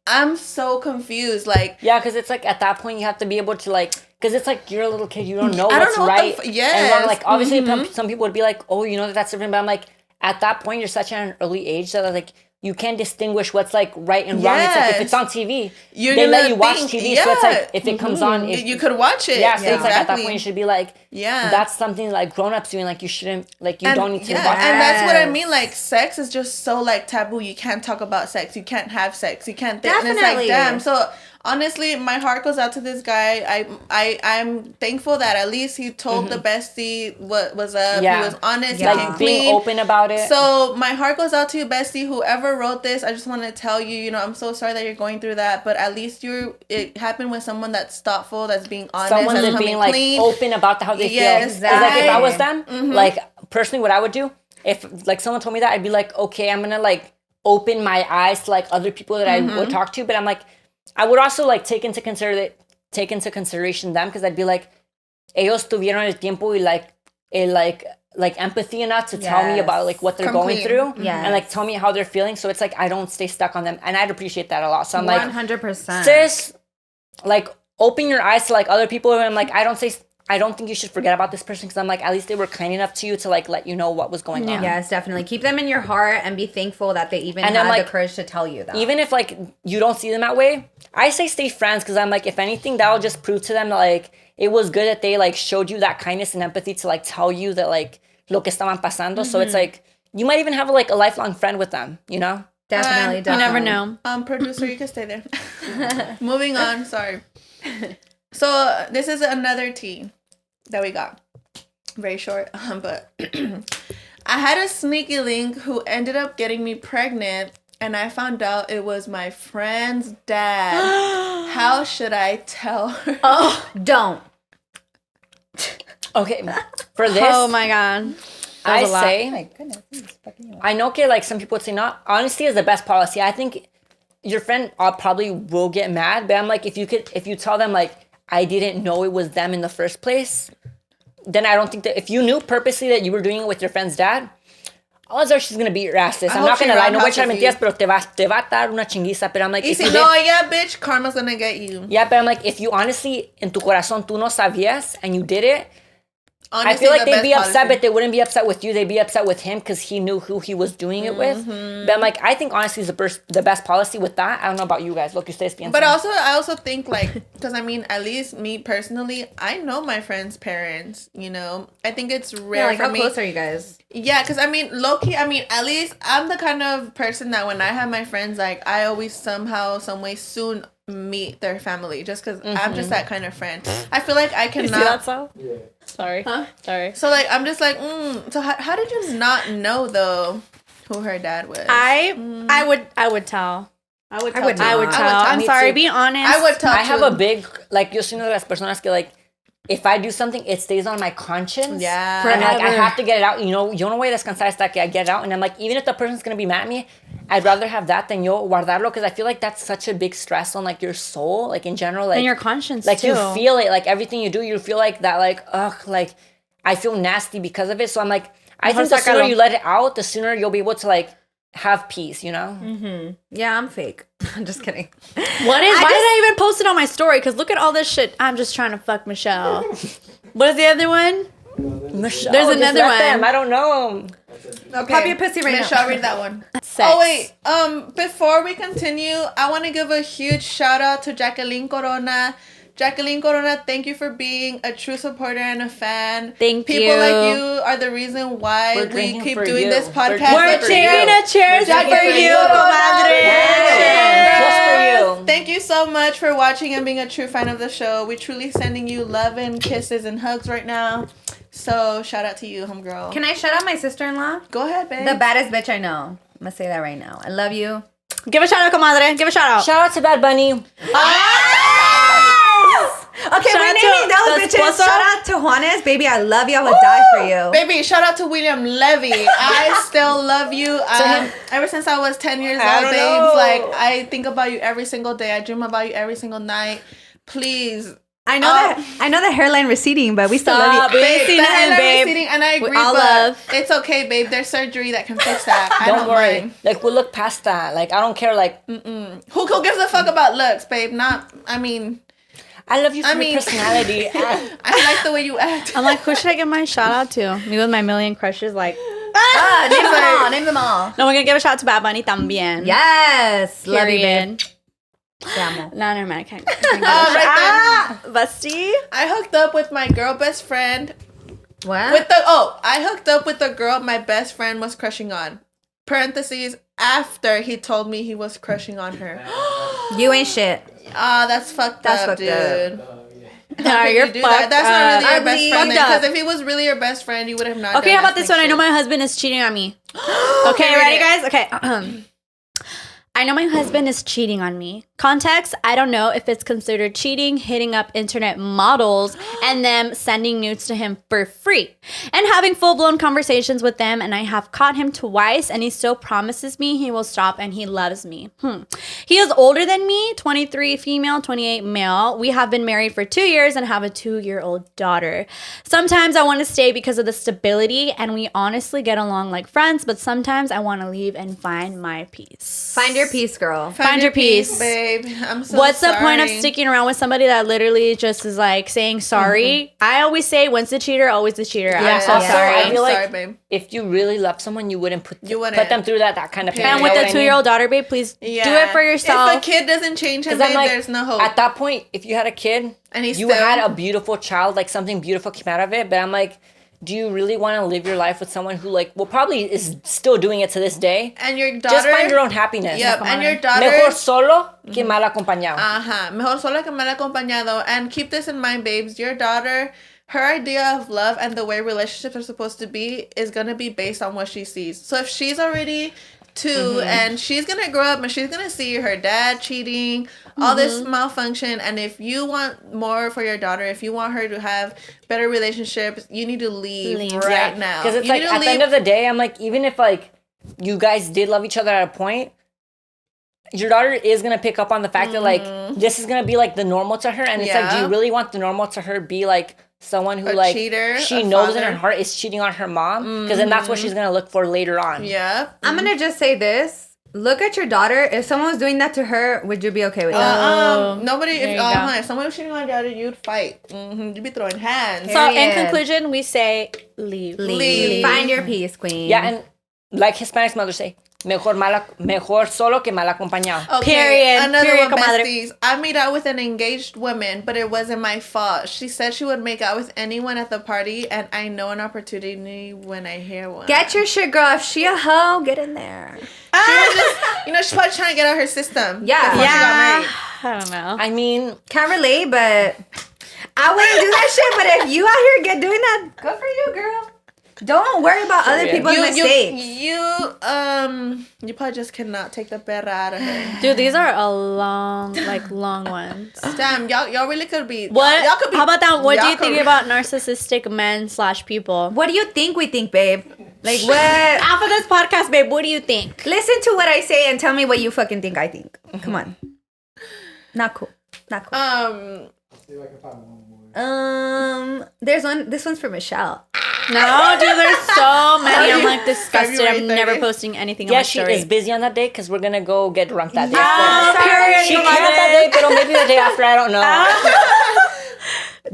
I'm so confused. Like, Yeah, because it's like at that point you have to be able to like, because it's like you're a little kid, you don't know I don't what's know what the right. yes. And wrong. Like obviously some people would be like, oh, you know that's different, but I'm like, at that point you're such at an early age that like you can't distinguish what's like right and wrong. It's like if Yes. it's on TV, You're they let gonna you watch think, TV, so it's yeah. like if it comes on, you could watch it. yeah, so it's like at that Exactly. point you should be like, Yeah. that's something like grown ups doing. Like you shouldn't, like you don't need to yeah, watch. and that's what I Yes. mean. Like, sex is just so like taboo. You can't talk about sex. You can't have sex. You can't. And it's like, Definitely. damn. So honestly, my heart goes out to this guy. I'm thankful that at least he told the bestie what was up. Yeah. He was honest. Yeah. He came Like being clean. open about it. So my heart goes out to you, bestie. Whoever wrote this, I just want to tell you, you know, I'm so sorry that you're going through that. But at least it happened with someone that's thoughtful, that's being honest, Someone that's that's coming being like clean. open about how they Yes, feel. 'Cause, like if I was them, Mm-hmm. like personally, what I would do if like someone told me that, I'd be like, okay, I'm gonna like open my eyes to like other people that I Mm-hmm. would talk to, but I'm like, I would also like take into consideration them because I'd be like, ellos tuvieron el tiempo y like empathy enough to tell me Yes. about like what they're Come going clean. through Yes. and like tell me how they're feeling. So it's like I don't stay stuck on them, and I'd appreciate that a lot. So I'm like, 100%. sis, like open your eyes to like other people, and I'm like, I don't think you should forget about this person because I'm like, at least they were kind enough to you to like let you know what was going on. Yes, definitely. Keep them in your heart and be thankful that they even And had I'm like, the courage to tell you that. Even if like you don't see them that way, I say stay friends because I'm like, if anything, that'll just prove to them that like it was good that they like showed you that kindness and empathy to like tell you that like lo que estaban pasando. So it's like you might even have like a lifelong friend with them, you know? Definitely, You definitely. You never know. Producer, you can stay there. Moving on, sorry. So this is another tea that we got. Very short, but I had a sneaky link who ended up getting me pregnant, and I found out it was my friend's dad. How should I tell her? Don't. Okay, for this, Oh my god. I was a lot. say, My goodness, this is fucking you up. I know, okay, like some people would say not. Honesty is the best policy. I think your friend probably will get mad, but I'm like, if you tell them like, I didn't know it was them in the first place, then I don't think that if you knew purposely that you were doing it with your friend's dad, odds are she's gonna beat your ass. I'm hope not she gonna lie, no voy a echar roundhouses mentiras, you. pero te va a dar una chinguiza. But I'm like, Y if si you no, did, yeah, bitch, karma's gonna get you. yeah, but I'm like, if you honestly, en tu corazón, tú no sabías and you did it, I Honestly, feel like the they'd be best upset, policy. but they wouldn't be upset with you. They'd be upset with him because he knew who he was doing it with. But I'm like, I think honestly is the best policy with that. I don't know about you guys. Lo que ustedes piensan. But I also think like, because I mean, at least me personally, I know my friend's parents. You know, I think it's rare Yeah, like for how me. close are you guys? Yeah, because I mean, low key, I mean, at least I'm the kind of person that when I have my friends, like I always somehow, some way soon meet their family, just because I'm just that kind of friend. I feel like I You see that cannot. so? Yeah. Sorry. Huh? Sorry. So like I'm just like, so how did you not know though who her dad was? I would tell. I would I tell. would too. I would not. tell. tell. I'm Me sorry. too. Be honest. I would tell. I have too. a big, like, yo soy una de las personas que, like, if I do something, it stays on my conscience. Yeah. And, like, I Forever. have to get it out. You know, yo no voy a descansar hasta que I get it out. And I'm like, even if the person's going to be mad at me, I'd rather have that than yo guardarlo. Because I feel like that's such a big stress on, like, your soul. Like, in general. Like, and your conscience like too. you feel it. Like, everything you do, you feel like that, like, ugh, like, I feel nasty because of it. So I'm like, I think the Mejor sooner sácalo. you let it out, the sooner you'll be able to, like, have peace, you know? Yeah, I'm fake. I'm just kidding. Why did I even post it on my story? Because look at all this shit. I'm just trying to fuck Michelle. What is the other one? Michelle, There's just another let one. them. I don't know. Okay. Pop your pussy right Michelle, now. read that one. Sex. Oh wait. Before we continue, I want to give a huge shout out to Jacqueline Corona. Jacqueline Corona, thank you for being a true supporter and a fan. Thank People you. like you are the reason why We're we drinking keep for doing you. this We're podcast. We're for taking you. a cheers We're for drinking for you, you, comadre. Yes. Just for you. Thank you so much for watching and being a true fan of the show. We're truly sending you love and kisses and hugs right now. So shout out to you, homegirl. Can I shout out my sister-in-law? Go ahead, babe. The baddest bitch I know. I'm gonna say that right now. I love you. Give a shout out, comadre. Give a shout out. Shout out to Bad Bunny. Okay, Shout we're out naming to those the bitches. esposo. Shout out to Juanes. Baby, I love you. I would die for you. Baby, shout out to William Levy. I still love you. him- Ever since I was 10 years I old, don't babes, know. like, I think about you every single day. I dream about you every single night. Please. I know the hairline receding, but we still Stop. love you. We Babe, ain't seen the nothing, hairline babe. receding, and I agree, all but love. it's okay, babe. There's surgery that can fix that. I Don't worry. mind. Like, we'll look past that. Like, I don't care. Like, Who gives a fuck about looks, babe? I mean, I love you for I your mean- personality. I like the way you act. I'm like, who should I give my shout out to? Me with my million crushes. Like, Name them all. Name them all. no, we're gonna give a shout out to Bad Bunny también. Yes. Love you, babe. Period. Te amo. No, never mind. I can't. Right Busty. I hooked up with my girl best friend. What? I hooked up with the girl my best friend was crushing on. Parentheses, after he told me he was crushing on her. You ain't shit. Ah, that's fucked That's up, fucked dude. up. How could you're you do that? fucked That's not really your up. best friend. Fucked up. Because if he was really your best friend, you would have not. Okay, done how about that this one? I know shit. my husband is cheating on me. Okay, read ready, it. guys? Okay. I know my husband is cheating on me. Context, I don't know if it's considered cheating, hitting up internet models and them sending nudes to him for free and having full-blown conversations with them, and I have caught him twice and he still promises me he will stop and he loves me. He is older than me, 23 female, 28 male. We have been married for 2 years and have a 2-year-old daughter. Sometimes I want to stay because of the stability and we honestly get along like friends, but sometimes I want to leave and find my peace. Find your peace, girl. Find your peace. babe. I'm so What's sorry. the point of sticking around with somebody that literally just is like saying sorry? I always say, once the cheater, always the cheater. Yeah, I'm so Also, sorry. I feel like sorry, babe. if you really love someone, you wouldn't put wouldn't. them through that kind of pain. And and you with know the what I mean? 2-year-old daughter, babe, please Yeah. do it for yourself. If a kid doesn't change him, 'Cause I'm babe, like, there's no hope. at that point, if you had a kid And he's you still- had a beautiful child, like something beautiful came out of it, but I'm like, do you really want to live your life with someone who like, well, probably is still doing it to this day? And your daughter. Just find your own happiness. Yep, and your daughter. Mejor solo que mal acompañado. Mejor solo que mal acompañado. And keep this in mind, babes. Your daughter, her idea of love and the way relationships are supposed to be is going to be based on what she sees. So if she's already too, and she's gonna grow up and she's gonna see her dad cheating, all this malfunction. And if you want more for your daughter, if you want her to have better relationships, you need to leave right now. Because it's You like need to at the end of the day, I'm like, even if like you guys did love each other at a point, your daughter is gonna pick up on the fact that like this is gonna be like the normal to her, and it's like, do you really want the normal to her be like someone who like cheater, she a knows in father. her heart is cheating on her mom? Because then that's what she's gonna look for later on. Yeah. I'm gonna just say this. Look at your daughter. If someone was doing that to her, would you be okay with that? Nobody. There If, you go. if someone was cheating on your daughter, you'd fight. You'd be throwing hands. So in Period. conclusion, we say leave. Leave. Find your peace, queen. Yeah, and like Hispanic mothers say, mejor solo que mal acompañado. Okay, Period. Another Period, one, comadre. besties. I made out with an engaged woman, but it wasn't my fault. She said she would make out with anyone at the party, and I know an opportunity when I hear one. Get your shit, girl. If she a hoe, get in there. She was just, she's probably trying to get out her system. Yeah. Before she got married. I don't know. I mean, Can't relate, but I wouldn't do that shit. But if you out here doing that, good for you, girl. Don't worry about other people's mistakes. You probably just cannot take the perra out of her. Dude, these are a long ones. Damn, y'all really could be. What? Y'all could be. How about that? What do y'all you think could- about narcissistic men/people? What do you think we think, babe? Like what? After this podcast, babe, what do you think? Listen to what I say and tell me what you fucking think I think. Come on. Not cool. Not cool. See if I can find one more. There's one. This one's for Michelle. No, dude, there's so many. I'm like disgusted. February I'm never 30th. posting anything on yeah, my she story. is busy on that day because we're gonna go get drunk that day. Period. She can't that day, but maybe the day after. I don't know.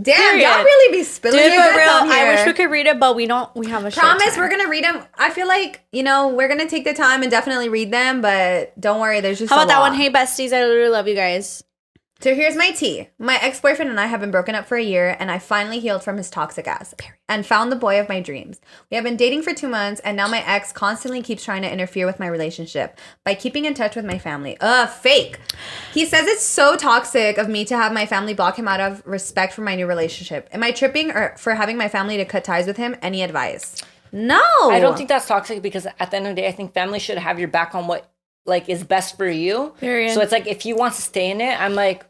Damn, Period. y'all really be spilling Dude, your for guts real, on here. I wish we could read it, but we don't. We have a short Promise, time. we're gonna read them. I feel like we're gonna take the time and definitely read them, but don't worry, there's just How about a that lot. one? Hey, besties, I literally love you guys. So here's my tea. My ex-boyfriend and I have been broken up for a year, and I finally healed from his toxic ass and found the boy of my dreams. We have been dating for 2 months, and now my ex constantly keeps trying to interfere with my relationship by keeping in touch with my family. Fake. He says it's so toxic of me to have my family block him out of respect for my new relationship. Am I tripping or for having my family to cut ties with him? Any advice? No. I don't think that's toxic because at the end of the day, I think family should have your back on what like is best for you. Period. So it's like if he wants to stay in it, I'm like,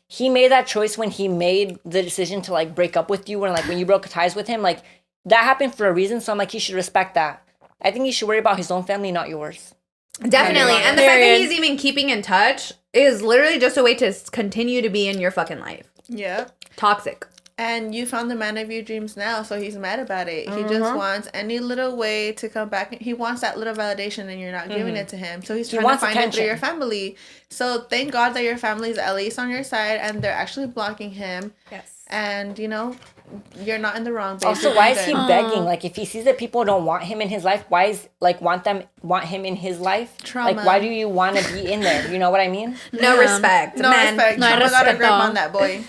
he made that choice when he made the decision to like break up with you, and like when you broke ties with him, like that happened for a reason. So I'm like, he should respect that. I think he should worry about his own family, not yours. Definitely. And the fact that Period. he's even keeping in touch is literally just a way to continue to be in your fucking life. Yeah. Toxic. And you found the man of your dreams now, so he's mad about it. He just wants any little way to come back. He wants that little validation, and you're not giving it to him. So he's trying to wants find it attention. through your family. So thank God that your family's at least on your side, and they're actually blocking him. Yes. And you're not in the wrong. Babe. Also, You're why doing is he good. begging? Like, if he sees that people don't want him in his life, why is like want him in his life? Trauma. Like, why do you want to be in there? You know what I mean? No respect. No Man, respect. no Chama got a respeto. grip on that boy.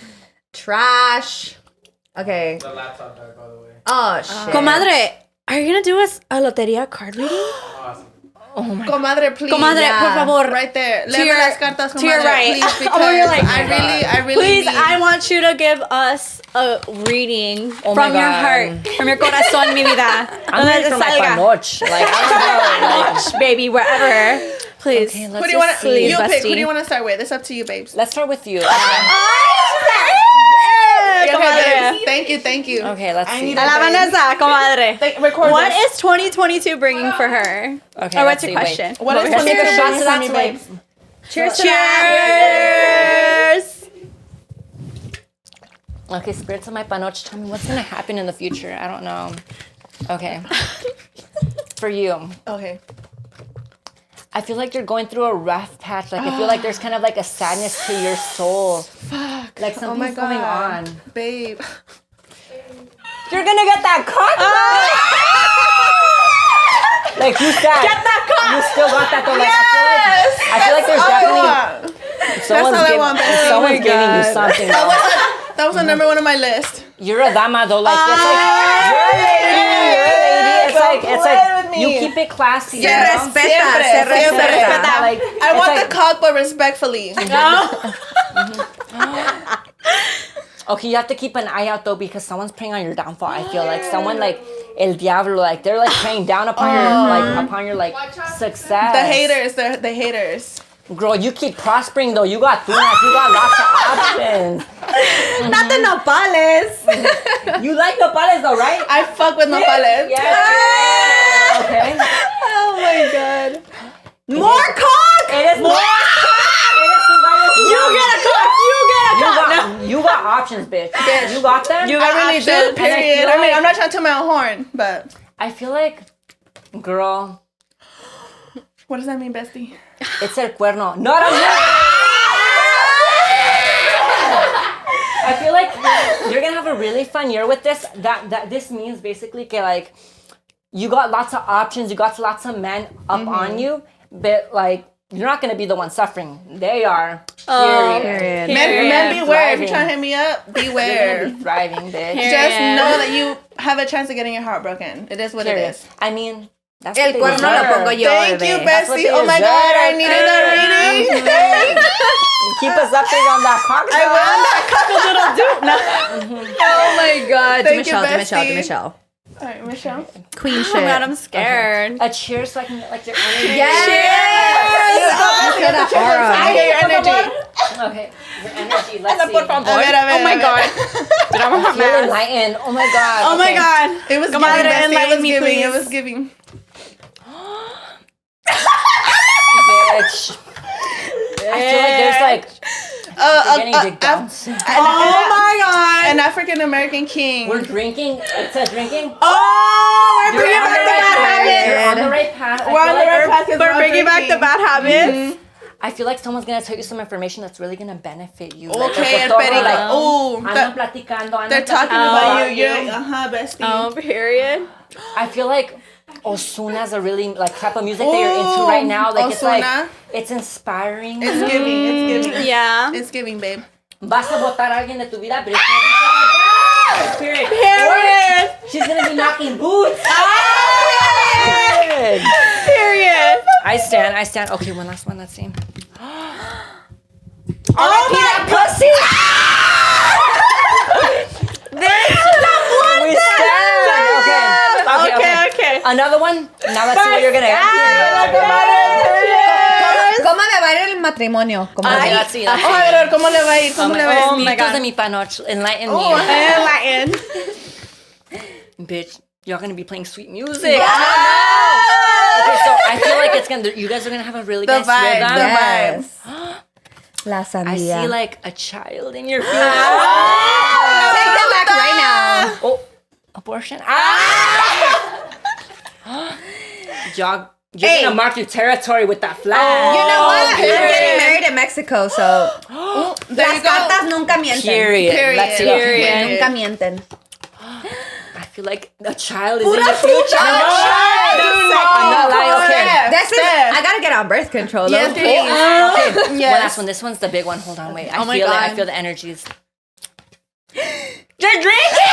Trash. Okay. The laptop died, by the way. Oh, shit. Comadre, are you gonna do us a Lotería card reading? Awesome. Comadre, please. Comadre, por favor. Right there. To Léeme your- las cartas, to your comadre, right. please, because Oh, you're like- I really Please, need. I want you to give us a reading Oh from my your God. heart, from your corazón, mi vida. I'm Donde ready te for my salga. panoche. Like, I don't know. Like, Baby, wherever. Please. Okay, Who let's do you want just to? see. You pick. Who bestie. do you want to start with? It's up to you, babes. Let's start with you. Okay, Comadre. babes. Thank you. Okay, let's I see. need A la Vanessa, comadre. Record What this. is 2022 bringing for her? Okay, Or let's what's your see, wait. question? What is Let's take a 2022 shot to that for me, tonight. babes? Cheers to that. Cheers! Okay, spirits of my panoche, tell me what's gonna happen in the future. I don't know. Okay. For you, Okay. I feel like you're going through a rough patch. Like I feel like there's kind of like a sadness to your soul. Fuck. Like Oh my something's going God. on. Babe. You're gonna get that cock. Like you said. Get that cock. You still got that though. Like I feel like there's definitely someone's all I giving, want, babe. someone's Oh my giving you God. something. though. That was the number one on my list. You're a dama though. Like it's like you're a lady. You're a lady. It's play like with me. you keep it classy. Se you know? respeta, se Siempre, siempre. respeta. Like I it's want like, the cock, but respectfully. Okay, you have to keep an eye out though because someone's preying on your downfall. I feel like someone like El Diablo. Like they're like preying down upon your success. The haters, the haters. Girl, you keep prospering though. You got tunas. You got lots of options. Not the nopales. You like nopales though, right? I fuck with nopales. Yes. Okay. Oh my god. More cock. It is more. You get a cock. You got options, bitch. You got them. I really do. Period. I mean, I'm not trying to toot my own horn, but I feel like, girl. What does that mean, bestie? It's el cuerno. Not a I feel like you're gonna have a really fun year with this. That this means basically que like you got lots of options, you got lots of men up on you, but like you're not gonna be the one suffering. They are. Period. Men beware. Thriving. If you're trying to hit me up, You're beware. gonna be thriving, bitch. Just know that you have a chance of getting your heart broken. It is what it is. I mean, that's El what they cuerno lo deserve. pongo yo, Thank you, bebé. That's what bestie. they Oh my God, I deserve. needed that reading. Keep us updated on that podcast. I will. That cock-a-doodle doo. No. Oh my god. Thank you, Michelle. bestie. Michelle. All right, Michelle. Queen Oh shit. my god, I'm scared. A cheers so I can get like your energy. Yes. Feel that aura. I get your energy. Okay, your energy. Let's see. A ver, Oh my god. I feel enlightened. Oh my god. Oh my Okay. god. It was Comadre, giving, bestie. It enlighten was me, giving. please. It was giving. Bitch. I feel like there's like you're getting dick down. Oh my God. An African American king. We're drinking. It says drinking. Oh, we're You're bringing on back the the bad right path. You're habits. on the right path. We're on the right path 'cause We're bringing back the bad habits. I feel like someone's gonna tell you some information that's really gonna benefit you. Okay, el el cotorro, perico. like, Ooh, andan platicando, andan they're talking platicando about you. Bestie. Oh, period. I feel like Osuna's a really like type of music that you're into right now. Like it's like Ozuna. it's inspiring. It's giving. It's giving. Yeah. It's giving, babe. Vas a votar a alguien de tu vida, pero Period. Period. She's gonna be knocking boots. Period. I stand. Okay, one last one. Let's see. Oh my Pussy. We stand. Okay. Another one. Now let's see what you're gonna. ¿Cómo me va a ir el matrimonio? Okay, let's see. Oh, a ver, ¿cómo le va a ir? ¿Cómo le va a ir? Oh my God. de mi panoch. Enlighten me. Latin. Bitch, y'all gonna be playing sweet music. Okay, so I feel like you guys are gonna have a really The nice vibe, rhythm. the Yes. La I sandía. see like a child in your future. Take that back right now. Oh, abortion. Y'all, you're Hey. gonna mark your territory with that flag. You know what? I'm period. getting married in Mexico, so There las you go. cartas nunca mienten. Period. Let's see. Period. Nunca mienten. I feel like a child is in the future. fruta. I'm not lying. Okay. This is, I gotta get on birth control though. Yes, please. Okay. Yes. One last one. This one's the big one. Hold on, wait. Oh my I God. feel the energies. You're drinking.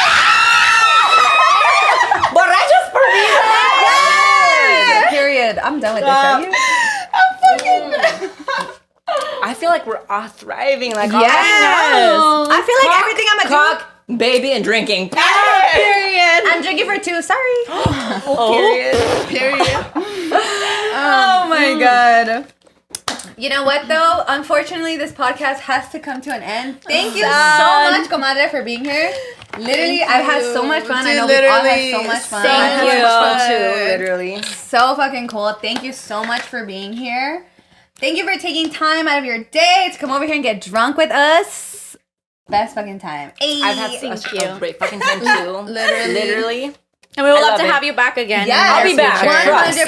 Borrachos por vida. Period. I'm done with this. Are you? I feel like we're all thriving. Like all Yes. right now. I feel like everything I'm gonna Cock, baby, and drinking. do. I'm drinking for two. Sorry. Period. Oh my god. You know what though? Unfortunately, this podcast has to come to an end. Thank you so much, Comadre, for being here. Literally, I've had so much fun. I know we all had so much fun. Thank I you. had so much fun too, literally. So fucking cool. Thank you so much for being here. Thank you for taking time out of your day to come over here and get drunk with us. Best fucking time. Ay. I've had a great fucking time too. Literally. And we would I love love to it. have you back again. Yes, I'll be back. 100%.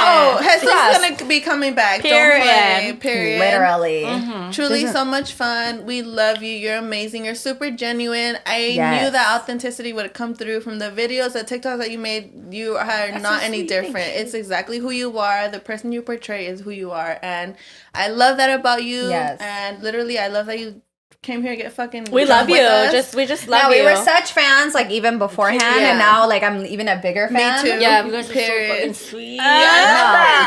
Oh, Jesus Yes. is gonna be coming back. Period. Don't play. Period. Literally. Truly, so much fun. We love you. You're amazing. You're super genuine. I Yes. knew that authenticity would come through from the videos, the TikToks that you made. You are not any different. It's exactly who you are. The person you portray is who you are, and I love that about you. Yes. And literally, I love that you came here to get fucking. We drunk love with you. us. We just love No, you. we were such fans, like even beforehand, Yeah. and now like I'm even a bigger Me fan. too. Yeah. You guys are Period. so fucking sweet. No,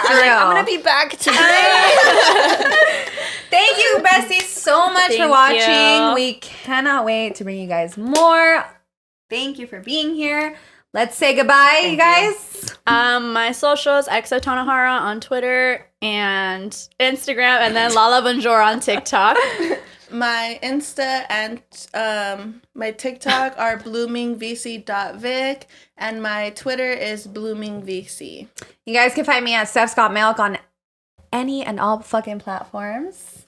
She's for like, real. I'm gonna be back today. Thank you, besties, so much for Thank watching. you. We cannot wait to bring you guys more. Thank you for being here. Let's say goodbye, you guys. My socials, Exo Tanahara on Twitter and Instagram, and then Lala Bonjour on TikTok. My Insta and my TikTok are bloomingvc.vic, and my Twitter is bloomingvc. You guys can find me at Steph's Got Milk on any and all fucking platforms.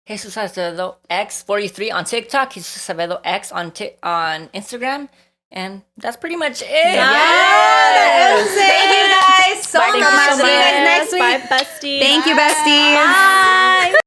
Jesus Acevedo X43 on TikTok. Jesus Acevedo X on Instagram. And that's pretty much it. Yes. Thank you guys so much. See you guys next week. Bye, besties. Thank you, besties. Bye.